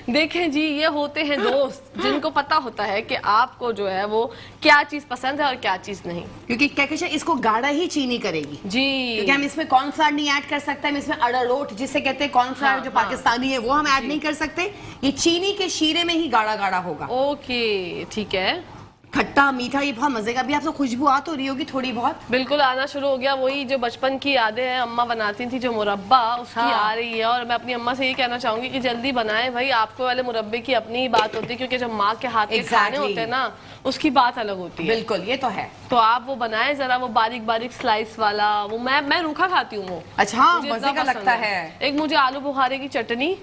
देखें जी, ये होते हैं दोस्त जिनको पता होता है कि आपको जो है वो क्या चीज पसंद है और क्या चीज नहीं। क्योंकि कहकशा इसको गाढ़ा ही चीनी करेगी जी, क्योंकि हम इसमें कॉर्नफ्लावर नहीं ऐड कर सकते, हम इसमें अरारोट जिसे कहते हैं कॉर्नफ्लावर जो पाकिस्तानी है वो हम ऐड नहीं कर सकते। ये चीनी के शीरे में ही गाढ़ा गाढ़ा होगा। ओके, ठीक है। खट्टा मीठा ये बहुत मजे का। अभी आपको खुशबू आ तो रही होगी थोड़ी बहुत? बिल्कुल आना शुरू हो गया। वही जो बचपन की यादें हैं, अम्मा बनाती थी जो मुरब्बा, उसकी आ रही है। और मैं अपनी अम्मा से ये कहना चाहूंगी कि जल्दी बनाएं भाई। आपको वाले मुरब्बे की अपनी ही बात होती है, क्योंकि जब माँ के हाथ के खाने होते हैं ना, उसकी बात अलग होती है। बिल्कुल, ये तो है। तो आप वो बनाएं जरा, वो बारीक बारीक स्लाइस वाला। वो मैं रूखा खाती हूँ वो। अच्छा, मजे का लगता है। एक मुझे आलू बुखारे की चटनी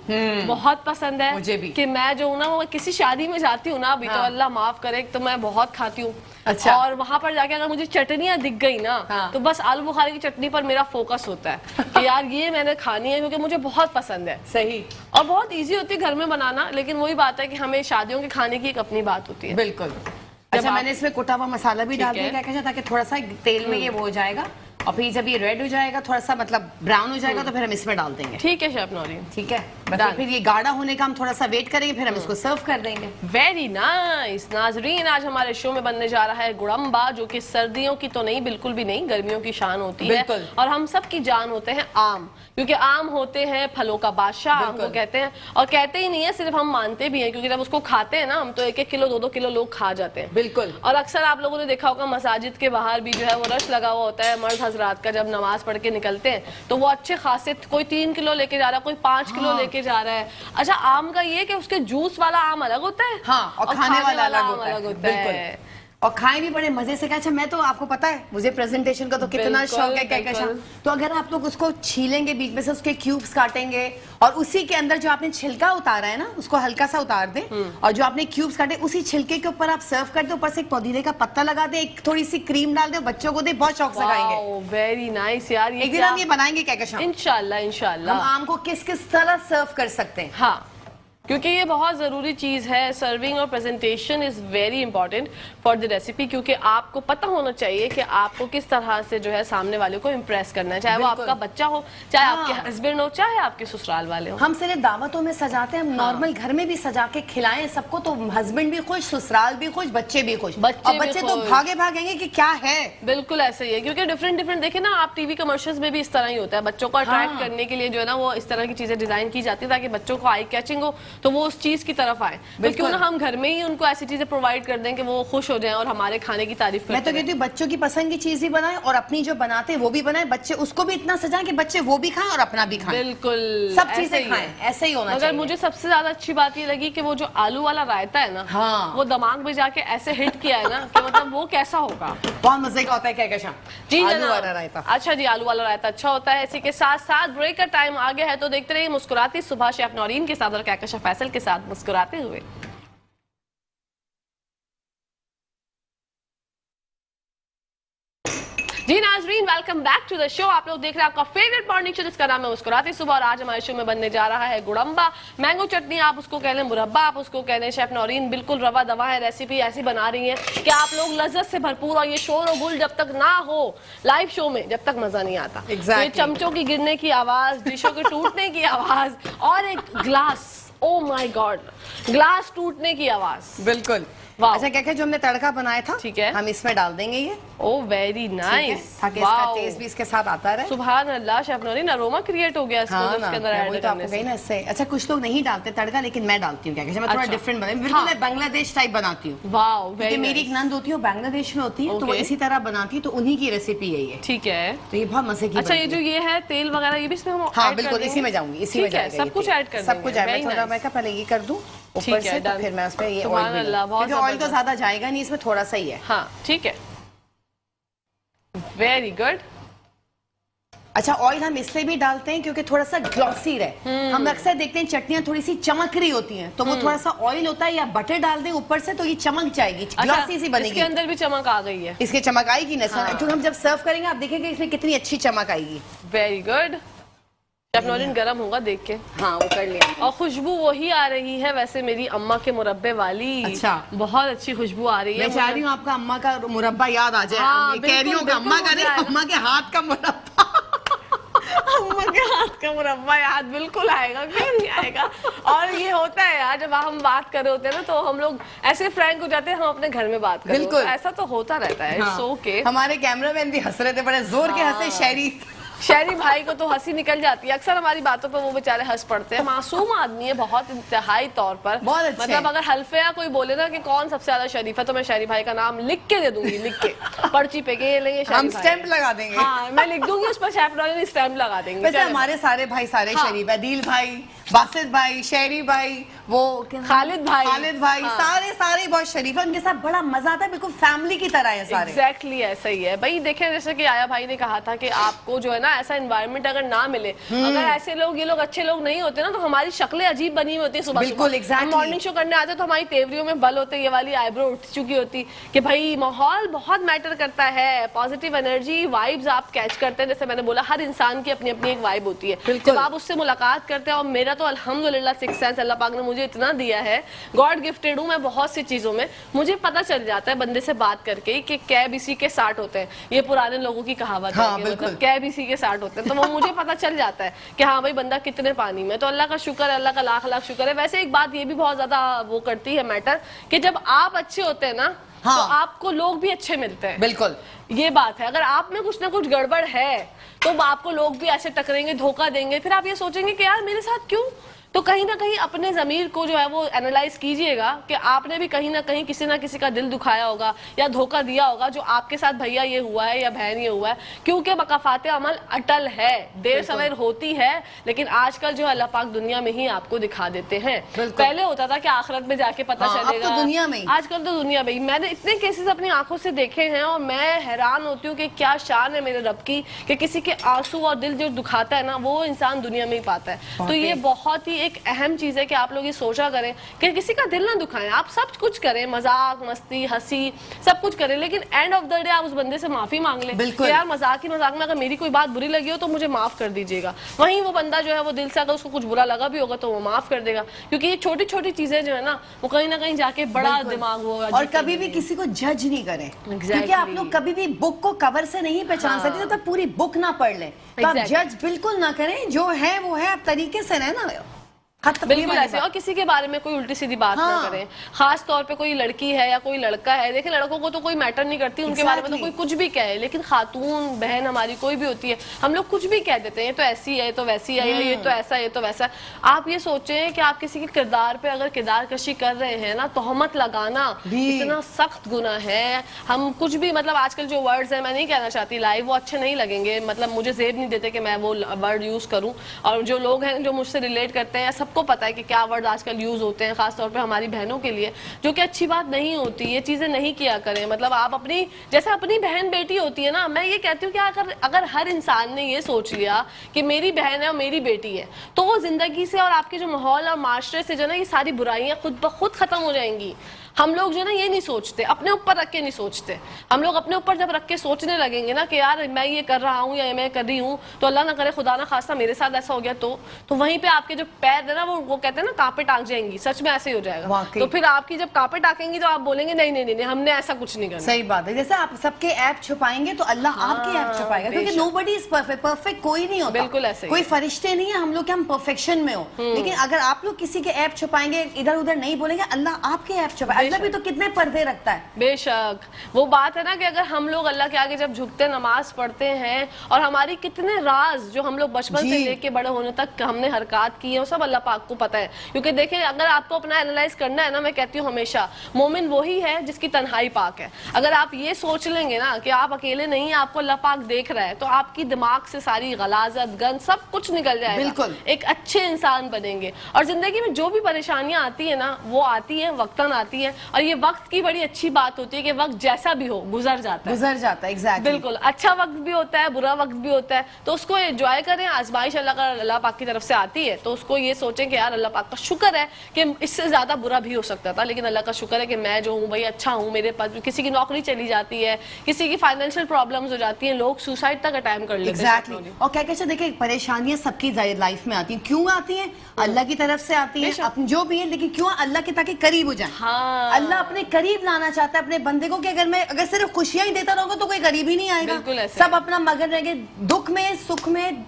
बहुत पसंद है। मुझे भी। कि मैं जो हूँ ना, वो किसी शादी में जाती हूँ ना, अभी तो अल्लाह माफ करे, तो मैं बहुत खाती हूँ। अच्छा। और वहां पर जाके अगर मुझे चटनियां दिख गई ना, तो बस आलू बुखारे की चटनी पर मेरा फोकस होता है कि यार ये मैंने खानी है, क्योंकि मुझे बहुत पसंद है। सही। और बहुत इजी होती है घर में बनाना, लेकिन वही बात है कि हमें शादियों के खाने की एक अपनी बात होती है। बिल्कुल। अच्छा, मैंने इसमें कुटा हुआ मसाला भी डाल दिया कहकशा, ताकि थोड़ा सा तेल में ये वो हो जाएगा। और फिर जब ये रेड हो जाएगा, थोड़ा सा मतलब ब्राउन हो जाएगा, तो फिर हम इसमें डाल देंगे। ठीक है शेफ नौरीन, ठीक है। फिर ये गाढ़ा होने का हम थोड़ा सा वेट करेंगे, फिर हम इसको सर्व कर देंगे। Very nice. नाजरीन, आज हमारे शो में बनने जा रहा है गुड़म्बा, जो कि सर्दियों की तो नहीं, बिल्कुल भी नहीं, गर्मियों की शान होती है। और हम सब की जान होते हैं आम, क्योंकि आम होते हैं फलों का बादशाह, आम को कहते हैं। और कहते ही नहीं है सिर्फ, हम मानते भी हैं, क्योंकि जब उसको खाते हैं ना हम, तो 1-1 किलो 2-2 किलो लोग खा जाते हैं। बिल्कुल। और अक्सर आप लोगों ने देखा होगा मसाजिद के बाहर भी जो है वो रश लगा हुआ होता है। मर्द हजरात का जब नमाज पढ़ के निकलते हैं, तो वो अच्छे खासे, कोई 3 किलो लेके जा रहा है, कोई 5 किलो लेके जा रहा है। अच्छा, आम का ये कि उसके जूस वाला आम अलग होता है, हाँ, और खाने वाला अलग होता है। बिल्कुल। और खाए भी बड़े मजे से। अच्छा, मैं तो आपको पता है मुझे प्रेजेंटेशन का तो कितना शौक है कहकशा। तो अगर आप लोग उसको छीलेंगे, बीच में से उसके क्यूब्स काटेंगे, और उसी के अंदर जो आपने छिलका उतारा है ना, उसको हल्का सा उतार दें, और जो आपने क्यूब्स काटे उसी छिलके के ऊपर आप सर्व कर दें, ऊपर से एक पुदीने का पत्ता लगा दे, एक थोड़ी सी क्रीम डाल दे, बच्चों को दे, बहुत शौक से खाएंगे। वेरी नाइस यार। एक दिन हम ये बनाएंगे कहकशा, इंशाल्लाह इंशाल्लाह। हम आम को किस किस तरह सर्व कर सकते हैं। हाँ, क्योंकि ये बहुत ज़रूरी चीज़ है। सर्विंग और presentation is very important for the recipe, क्योंकि आपको पता होना चाहिए कि आपको किस तरह से जो है सामने वाले को इम्प्रेस करना है, चाहे वो आपका बच्चा हो, चाहे आपके हस्बैंड हो, चाहे आपके ससुराल वाले हो। हम सिर्फ दावतों में सजाते हैं, हम नॉर्मल घर में भी सजा के खिलाएं सबको, तो हस्बैंड भी खुश, ससुराल भी खुश, बच्चे भी खुश। और बच्चे तो भागे भागेंगे कि क्या है। बिल्कुल ऐसे ही है, क्योंकि डिफरेंट देखे ना आप, टीवी कमर्शियल्स में भी इस तरह ही होता है। बच्चों को अट्रैक्ट करने के लिए जो है ना, वो इस तरह की चीजें डिजाइन की जाती है ताकि बच्चों को आई कैचिंग हो, तो वो उस चीज की तरफ आए। तो क्यों ना हम घर में ही उनको ऐसी चीजें प्रोवाइड कर दें कि वो खुश हो जाएं और हमारे खाने की तारीफ करते हैं। मैं तो कहती हूँ बच्चों की पसंद की चीज ही बनाएं, और अपनी जो बनाते हैं वो भी बनाएं। बच्चे उसको भी इतना सजाएं कि बच्चे वो भी खाएं और अपना भी खाएं। बिल्कुल, सब चीजें खाएं, ऐसे ही होना चाहिए। मगर मुझे सबसे ज्यादा अच्छी बात ये लगी कि वो जो आलू वाला रायता है ना, हाँ, वो दिमाग में जाके ऐसे हिट किया है ना कि मतलब वो कैसा होगा, बहुत मजे का होता है कहकशा। जी, आलू वाला रायता। अच्छा जी, आलू वाला रायता अच्छा होता है। इसी के साथ साथ ब्रेक का टाइम आ गया है, तो देखते रहिए मुस्कुराती सुबह शेफ नौरीन के साथ और कहकशा फैसल के साथ मुस्कुराते हुए। जी नाजरीन, welcome back to the show. आप लोग देख रहे हैं आपका फेवरेट मॉर्निंग शो, जिसका नाम है मुस्कुराती सुबह। और आज हमारे शो में बनने जा रहा है गुड़म्बा। मैंगो चटनी आप उसको कह लें, मुरब्बा आप उसको कह लें। शेफ नौरीन बिल्कुल रवा दवा है, रेसिपी ऐसी बना रही है कि आप लोग लज्जत से भरपूर, और ये शोर और गुल जब तक ना हो लाइव शो में, जब तक मजा नहीं आता। तो ये चमचों की गिरने की आवाज, डिशों के टूटने की आवाज, और एक glass, oh my God, glass टूटने की आवाज। बिल्कुल। अच्छा, क्या जो हमने तड़का बनाया था, ठीक है, हम इसमें डाल देंगे ये। ओ वेरी नाइस, ताकि इसका टेस्ट भी इसके साथ आता रहे। सुभान अल्लाह, शेफ नौरीन अरोमा क्रिएट हो गया इसको इसके अंदर ऐड करने से। इससे अच्छा, कुछ लोग नहीं डालते तड़का, लेकिन मैं डालती हूँ। क्या मैं थोड़ा डिफरेंट बनाती हूँ, बिल्कुल मैं बांग्लादेश टाइप बनाती हूँ। वाओ, क्योंकि मेरी एक नंद होती है, बांग्लादेश में होती है, तो वो इसी तरह बनाती है, तो उन्हीं की रेसिपी है ये। ठीक है, तो ये बहुत मजे की। अच्छा, ये जो ये है तेल वगैरह, ये भी इसमें हम, हाँ बिल्कुल इसी में जाऊंगी, इसी में जाएगा, सब कुछ ऐड कर देंगे। सब कुछ ऐड। थोड़ा मैं पहले ये कर दूं ऊपर से, तो फिर मैं उसमें ये ऑयल, क्योंकि ऑयल तो ज्यादा जाएगा नहीं, इसमें थोड़ा सा ही है। हाँ ठीक है, वेरी गुड। अच्छा, ऑयल हम इसलिए भी डालते हैं क्योंकि थोड़ा सा ग्लॉसी रहे। हम अक्सर देखते हैं चटनियां थोड़ी सी चमक रही होती हैं, तो वो थोड़ा सा ऑयल होता है या बटर डाल दें ऊपर से, तो ये चमक जाएगी, ग्लॉसी सी बनेगी। इसके अंदर भी चमक आ गई है, इसके चमक आएगी ना। क्योंकि हम जब सर्व करेंगे आप देखेंगे इसमें कितनी अच्छी चमक आएगी। Very good. शेफ नौरीन गरम होगा देख के। हाँ, वो कर लिया। और खुशबू वही आ रही है वैसे मेरी अम्मा के मुरब्बे वाली। अच्छा, बहुत अच्छी खुशबू आ रही है। मैं चाह रही हूँ आपका अम्मा का मुरब्बा याद आ जाए। हाँ, कह रही हूँ अम्मा का नहीं, अम्मा के हाथ का मुरब्बा। अम्मा के हाथ का मुरब्बा याद बिल्कुल आएगा, क्यों नहीं आएगा। और ये होता है यार, जब हम बात कर रहे होते हैं ना तो हम लोग ऐसे फ्रैंक हो जाते हैं, हम अपने घर में बात कर रहे होते हैं। बिल्कुल। ऐसा तो होता रहता है। It's okay. हमारे कैमरामैन भी हंस रहे थे, बड़े जोर के हंसे। शहरी भाई को तो हंसी निकल जाती है, अक्सर हमारी बातों पर वो बेचारे हंस पड़ते हैं। मासूम आदमी है बहुत, इंतहाई तौर पर। बहुत अच्छे मतलब अगर हल्फिया कोई बोले ना कि कौन सबसे ज्यादा शरीफ है, तो मैं शहरी भाई का नाम लिख के दे दूंगी, लिख के पर्ची पे के ये लेंगे, हम स्टैंप लगा देंगे। हाँ, मैं लिख दूंगी उस पर, शेफ डॉली स्टैंप लगा देंगे। वैसे हमारे सारे भाई सारे शरीफ है, दिल भाई, बासित भाई, शहरी भाई, वो खालिद भाई, सारे सारे बहुत शरीफ है। उनके साथ बड़ा मजा आता है, बिल्कुल फैमिली की तरह है सारे। एग्जैक्टली ऐसा ही है भाई। देखें, जैसे कि आया भाई ने कहा था कि आपको जो है ना ऐसा एनवायरनमेंट अगर ना मिले, अगर ऐसे लोग, ये लोग अच्छे लोग नहीं होते ना, तो हमारी शक्लें अजीब बनी हुई होती है। सुबह बिल्कुल, exactly। मॉर्निंग शो करने आते तो हमारी तेवरियों में बल होते, ये वाली आईब्रो उठ चुकी होती कि भाई माहौल बहुत मैटर करता है। पॉजिटिव एनर्जी, वाइब्स आप कैच करते हैं। जैसे मैंने बोला, हर इंसान की अपनी अपनी एक वाइब होती है। जब आप उससे मुलाकात करते हैं, और मेरा तो अल्हम्दुलिल्लाह सिक्स सेंस अल्लाह पाक ने मुझे इतना दिया है, गॉड गिफ्टेड हूँ मैं बहुत सी चीजों में। मुझे पता चल जाता है बंदे से बात करके कि कैब इसी के साठ होते हैं। ये पुराने लोगों की कहावत है, मतलब कैब इसी के साठ होते हैं। तो वो मुझे पता चल जाता है कि हाँ भाई बंदा कितने पानी में। तो अल्लाह का शुक्र है, अल्लाह का लाख लाख शुक्र है। वैसे एक बात ये भी बहुत ज्यादा वो करती है मैटर, कि जब आप अच्छे होते हैं ना, तो आपको लोग भी अच्छे मिलते हैं। बिल्कुल, ये बात है। अगर आप में कुछ ना कुछ गड़बड़ है तो आपको लोग भी ऐसे टकरेंगे, धोखा देंगे, फिर आप ये सोचेंगे कि यार मेरे साथ क्यों। तो कहीं ना कहीं अपने ज़मीर को जो है वो एनालाइज कीजिएगा कि आपने भी कहीं ना कहीं किसी ना किसी का दिल दुखाया होगा या धोखा दिया होगा, जो आपके साथ भैया ये हुआ है या बहन ये हुआ है। क्योंकि मकाफात अमल अटल है, देर सवेर होती है, लेकिन आजकल जो अल्लाह पाक दुनिया में ही आपको दिखा देते हैं। पहले होता था कि आखिरत में जाके पता चलेगा, तो दुनिया में ही। आजकल तो दुनिया में ही। मैंने इतने केसेस अपनी आंखों से देखे हैं और मैं हैरान होती हूँ कि क्या शान है मेरे रब की कि किसी के आंसू और दिल जो दुखाता है ना, वो इंसान दुनिया में ही पाता है। तो ये बहुत ही एक अहम चीज है कि आप लोग ये सोचा करें कि किसी का दिल ना दुखाएं। आप सब कुछ करें, मजाक मस्ती हंसी सब कुछ करें, लेकिन एंड ऑफ द डे आप उस बंदे से माफी मांग लें कि यार मजाक ही मजाक में अगर मेरी कोई बात बुरी लगी हो तो मुझे माफ कर दीजिएगा। वहीं वो बंदा जो है वो दिल से अगर उसको कुछ बुरा लगा भी होगा तो वो माफ कर देगा। क्योंकि ये छोटी छोटी चीजें जो है ना, वो कहीं ना कहीं जाके बड़ा दिमाग होगा। और कभी भी किसी को जज नहीं करें, क्योंकि आप लोग कभी भी बुक को कवर से नहीं पहचान सकते जब तक पूरी बुक ना पढ़ लें। तो आप जज बिल्कुल ना करें, जो है वो है, आप तरीके से रहना। बिल्कुल ऐसे। और किसी के बारे में कोई उल्टी सीधी बात ना करें, खास तौर पे कोई लड़की है या कोई लड़का है। देखिए लड़कों को तो कोई मैटर नहीं करती, उनके बारे में तो कोई कुछ भी कहे, लेकिन खातून बहन हमारी कोई भी होती है, हम लोग कुछ भी कह देते हैं, ये तो ऐसी है, ये तो वैसी है, ये तो ऐसा, ये तो वैसा। आप ये सोचें कि आप किसी के किरदार पे अगर किरदार कशी कर रहे हैं ना, तोहमत लगाना इतना सख्त गुनाह है। हम कुछ भी, मतलब आजकल जो वर्ड्स हैं, मैं नहीं कहना चाहती लाइव, वो अच्छे नहीं लगेंगे, मतलब मुझे जेब नहीं देते कि मैं वो वर्ड यूज करूं। और जो लोग हैं जो मुझसे रिलेट करते हैं, सबको पता है कि क्या वर्ड आजकल यूज होते हैं, खास तौर पे हमारी बहनों के लिए, जो कि अच्छी बात नहीं होती। ये चीजें नहीं किया करें। मतलब आप अपनी, जैसे अपनी बहन बेटी होती है ना, मैं ये कहती हूँ कि अगर हर इंसान ने ये सोच लिया कि मेरी बहन है और मेरी बेटी है, तो वो जिंदगी से और आपके जो माहौल और माशरे से जो ना ये सारी बुराइयां खुद ब खुद खत्म हो जाएंगी। हम लोग जो ना ये नहीं सोचते, अपने ऊपर रख के नहीं सोचते। हम लोग अपने ऊपर जब रख के सोचने लगेंगे ना कि यार मैं ये कर रहा हूँ या मैं कर रही हूँ, तो अल्लाह ना करे खुदा ना खास्ता मेरे साथ ऐसा हो गया, तो वहीं पे आपके जो पैर है ना, वो कहते हैं ना कांपे टाक जाएंगी। सच में ऐसे ही हो जाएगा। तो फिर आपकी जब कांपे टाकेंगी तो आप बोलेंगे नहीं नहीं नहीं, हमने ऐसा कुछ नहीं करना। सही बात है। जैसे आप सबके ऐप छुपाएंगे तो अल्लाह आपके ऐप छुपाएगा, क्योंकि नोबडी इज परफेक्ट। परफेक्ट कोई नहीं होता, बिल्कुल ऐसे। कोई फरिश्ते नहीं है हम लोग कि हम परफेक्शन में हो। लेकिन अगर आप लोग किसी के ऐप छुपाएंगे, इधर उधर नहीं बोलेंगे, अल्लाह आपके ऐप छुपाएगा। अल्लाह भी तो कितने पर्दे रखता है। बेशक वो बात है ना कि अगर हम लोग अल्लाह के आगे जब झुकते नमाज पढ़ते हैं, और हमारी कितने राज जो हम लोग बचपन से लेके बड़े होने तक हमने हरकत की है, वो सब अल्लाह पाक को पता है। क्योंकि देखिए अगर आपको अपना एनालाइज करना है ना, मैं कहती हूँ हमेशा मोमिन वही है जिसकी तन्हाई पाक है। अगर आप ये सोच लेंगे ना कि आप अकेले नहीं, आपको अल्लाह पाक देख रहा है, तो आपकी दिमाग से सारी गलाजत गंद सब कुछ निकल जाएगा। बिल्कुल एक अच्छे इंसान बनेंगे। और जिंदगी में जो भी परेशानियां आती है ना, वो आती है वक्तन आती है, और ये वक्त की बड़ी अच्छी बात होती है कि वक्त जैसा भी हो गुजर जाता है। एग्जैक्टली। बिल्कुल, अच्छा वक्त भी होता है, बुरा वक्त भी होता है, तो उसको एंजॉय करें। आजमाइश अल्लाह पाक की तरफ से आती है, तो उसको ये सोचें कि यार अल्लाह पाक का शुक्र है कि इससे ज्यादा बुरा भी हो सकता था, लेकिन अल्लाह का शुक्र है कि मैं जो हूँ भाई अच्छा हूँ। मेरे पास किसी की नौकरी चली जाती है, किसी की फाइनेंशियल प्रॉब्लम्स हो जाती हैं, लोग सुसाइड तक अटेम्प्ट कर लेते हैं। एग्जैक्टली। और क्या कहते हैं, देखिए परेशानियां सबकी लाइफ में आती हैं। क्यों आती हैं? अल्लाह की तरफ से आती है, जो भी है, लेकिन क्यों? अल्लाह के ताकि करीब हो जाए। अल्लाह अपने करीब लाना चाहता है अपने बंदे को, कि अगर सिर्फ खुशियां ही देता रहोगे तो कोई करीब ही नहीं आएगा। सब अपना मगन रहेंगे, दुख में सुख में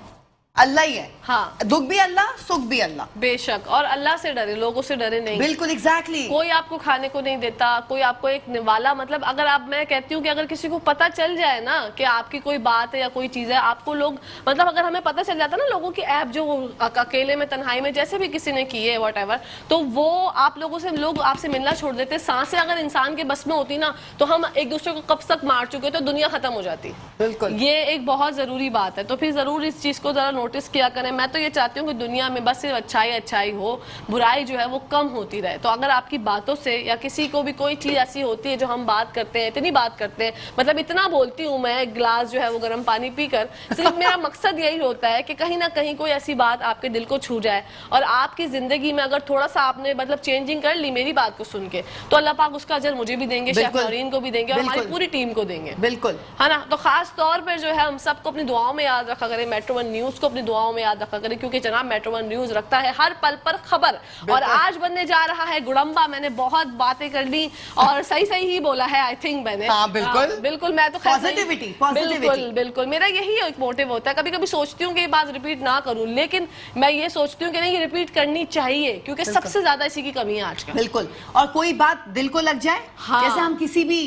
अल्लाह ही है। हाँ। दुख भी अल्लाह, सुख भी अल्लाह। बेशक, और अल्लाह से डरे, लोगों से डरे नहीं। बिल्कुल एग्जैक्टली। कोई आपको खाने को नहीं देता, कोई आपको एक निवाला, मतलब अगर आप, मैं कहती हूँ कि अगर किसी को पता चल जाए ना कि आपकी कोई बात है या कोई चीज है, आपको लोग, मतलब अगर हमें पता चल जाता ना लोगों की ऐप जो अकेले में तन्हाई में जैसे भी किसी ने की है व्हाटएवर, तो वो आप लोगों से, लोग आपसे मिलना छोड़ देते। सांसें अगर इंसान के बस में होती ना तो हम एक दूसरे को कब तक मार चुके तो दुनिया खत्म हो जाती। बिल्कुल, ये एक बहुत जरूरी बात है। तो फिर जरूर इस चीज को जरा नोटिस किया करें। मैं तो ये चाहती हूँ कि दुनिया में बस सिर्फ अच्छाई अच्छाई हो, बुराई जो है वो कम होती रहे। तो अगर आपकी बातों से या किसी को भी कोई चीज ऐसी होती है जो हम बात करते हैं, इतनी बात करते हैं, मतलब इतना बोलती हूँ मैं, एक गिलास जो है वो गर्म पानी पीकर, सिर्फ मेरा मकसद यही होता है कि कहीं ना कहीं कोई ऐसी बात आपके दिल को छू जाए और आपकी जिंदगी में अगर थोड़ा सा आपने मतलब चेंजिंग कर ली मेरी बात को सुन के, तो अल्लाह पाक उसका अजर मुझे भी देंगे, शेफ नौरीन को भी देंगे और हमारी पूरी टीम को देंगे। बिल्कुल, है ना। तो खास तौर पर जो है हम सबको अपनी दुआओं में याद रखा करें, मेट्रो वन न्यूज को अपनी दुआओं में याद रखा करें, क्योंकि जनाब मेट्रो वन न्यूज रखता है हर पल पर खबर। और आज बनने जा रहा है गुड़म्बा। मैंने बहुत बातें कर ली और सही सही ही बोला है आई थिंक मैंने। हाँ, बिल्कुल बिल्कुल। मैं तो पॉजिटिविटी, बिल्कुल बिल्कुल मेरा यही एक मोटिव होता है। कभी कभी सोचती हूँ कि ये बात रिपीट ना करूं, लेकिन मैं ये सोचती हूँ कि नहीं, ये रिपीट करनी चाहिए क्योंकि सबसे ज्यादा इसी की कमी है आजकल। बिल्कुल। और कोई बात दिल को लग जाए, हाँ। जैसे हम किसी भी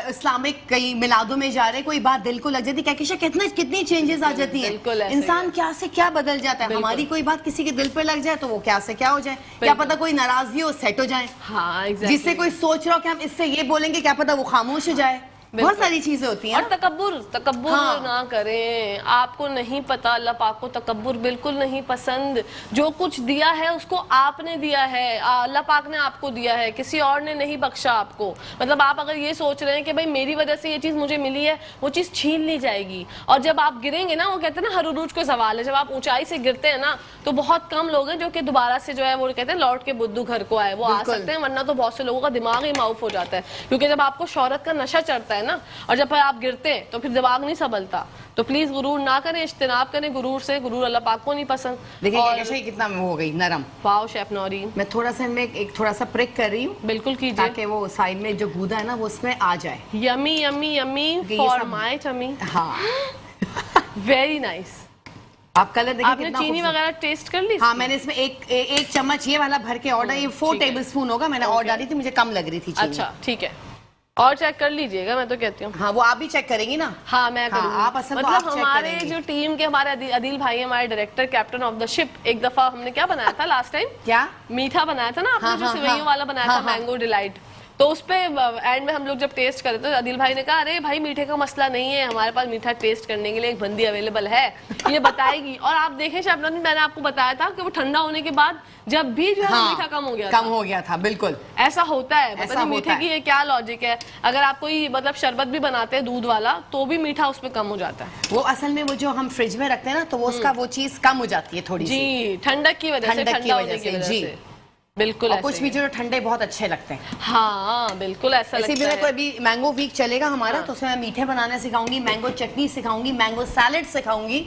इस्लामिक कई मिलादों में जा रहे हैं, कोई बात दिल को लग जाती है, कितनी चेंजेस आ जाती है, इंसान क्या से क्या बदल जाता है। हमारी कोई बात किसी के दिल पे लग जाए तो वो क्या से क्या हो जाए, क्या पता कोई नाराजगी हो सेट हो जाए। हाँ, जिससे कोई सोच रहा हो कि हम इससे ये बोलेंगे, क्या पता वो खामोश हो जाए। बहुत सारी चीजें होती हैं। और तकब्बुर हाँ। ना करें। आपको नहीं पता, अल्लाह पाक को तकब्बुर बिल्कुल नहीं पसंद। जो कुछ दिया है उसको आपने दिया है, अल्लाह पाक ने आपको दिया है, किसी और ने नहीं बख्शा आपको। मतलब आप अगर ये सोच रहे हैं कि भाई मेरी वजह से ये चीज मुझे मिली है, वो चीज छीन ली जाएगी। और जब आप गिरेंगे ना, वो कहते हैं ना हर उरूज को सवाल है, जब आप ऊंचाई से गिरते हैं ना तो बहुत कम लोग हैं जो कि दोबारा से जो है वो कहते हैं लौट के बुद्धू घर को आए, वो आ सकते हैं, वरना तो बहुत से लोगों का दिमाग ही माउफ हो जाता है। क्योंकि जब आपको शोहरत का नशा चढ़ता है ना, और जब आप गिरते हैं तो फिर दिमाग नहीं संभलता। तो प्लीज गुरूर ना करें, इज्तिनाब करें गुरूर से। गुरूर अल्लाह पाक को नहीं पसंद। देखिए कैसे कितना हो गई नरम। Wow chef Naureen. मैं थोड़ा सा इनमें एक थोड़ा सा प्रिक कर रही हूँ, बिल्कुल कीजिए, ताकि वो साइड में जो गूदा है ना वो उसमें आ जाए। Yummy yummy yummy for my tummy. हाँ वेरी नाइस। आप कलर देखिए, आपने चीनी वगैरह टेस्ट कर ली? हाँ, मैंने इसमें एक चम्मच ये वाला भर के ऑर्डर, ये 4 टेबलस्पून होगा, मैंने और डाली थी, मुझे कम लग रही थी चीनी। अच्छा ठीक है, और चेक कर लीजिएगा, मैं तो कहती हूँ। हाँ, वो आप भी चेक करेंगी ना? हाँ मैं करूँगी। हाँ, आप असल मतलब आप चेक हमारे करेंगी। जो टीम के हमारे अदिल भाई, हमारे director, captain of the ship, एक दफा हमने क्या बनाया था लास्ट टाइम, क्या मीठा बनाया था ना आपने, हाँ, जो हाँ, सिवैयों वाला बनाया हाँ, था, मैंगो डिलाइट। तो उस पे एंड में हम लोग जब टेस्ट करे तो अदिल भाई ने कहा अरे भाई मीठे का मसला नहीं है, हमारे पास मीठा टेस्ट करने के लिए एक बंदी अवेलेबल है, ये बताएगी। और आप देखें शबनम, मैंने आपको बताया था कि वो ठंडा होने के बाद जब भी जो है हाँ, मीठा कम हो गया था। बिल्कुल ऐसा होता है। पता नहीं मीठे की ये क्या लॉजिक है। अगर आप कोई मतलब शरबत भी बनाते हैं दूध वाला तो भी मीठा उसमें कम हो जाता है। वो असल में वो जो हम फ्रिज में रखते हैं ना, तो वो उसका वो चीज कम हो जाती है थोड़ी सी, जी, ठंडक की वजह से, ठंडा होने की वजह से। बिल्कुल। और कुछ मीठे जो ठंडे बहुत अच्छे लगते हैं। हाँ बिल्कुल ऐसा लगता है। मेरे को अभी मैंगो वीक चलेगा हमारा, तो उसमें मैं मीठे बनाने सिखाऊंगी, मैंगो चटनी सिखाऊंगी, मैंगो सैलेड सिखाऊंगी,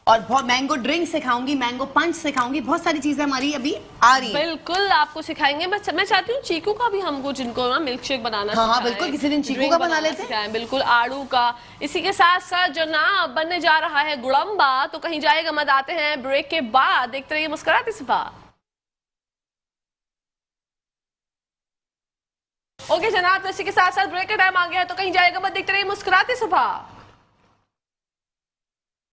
और बहुत मैंगो ड्रिंक सिखाऊंगी, मैंगो पंच सिखाऊंगी। बहुत सारी चीजें हमारी अभी आ रही है। बिल्कुल आपको सिखाएंगे। मैं चाहती हूँ चीकू का भी हम कुछ इनको ना मिल्क शेक बनाना हाँ, हाँ बिल्कुल, किसी दिन चीकू का बना लेते हैं। बिल्कुल, आड़ू का। इसी के साथ साथ जनाब बनने जा रहा है गुड़म्बा, तो कहीं जाएगा मत। आते हैं ब्रेक के बाद, देखते रहिए मुस्कुराते सुबह। ओके जनाब, तो इसी के साथ साथ ब्रेक का टाइम आ गया है, तो कहीं जाएगा मत, देखते रहिए मुस्कुराते सुबह।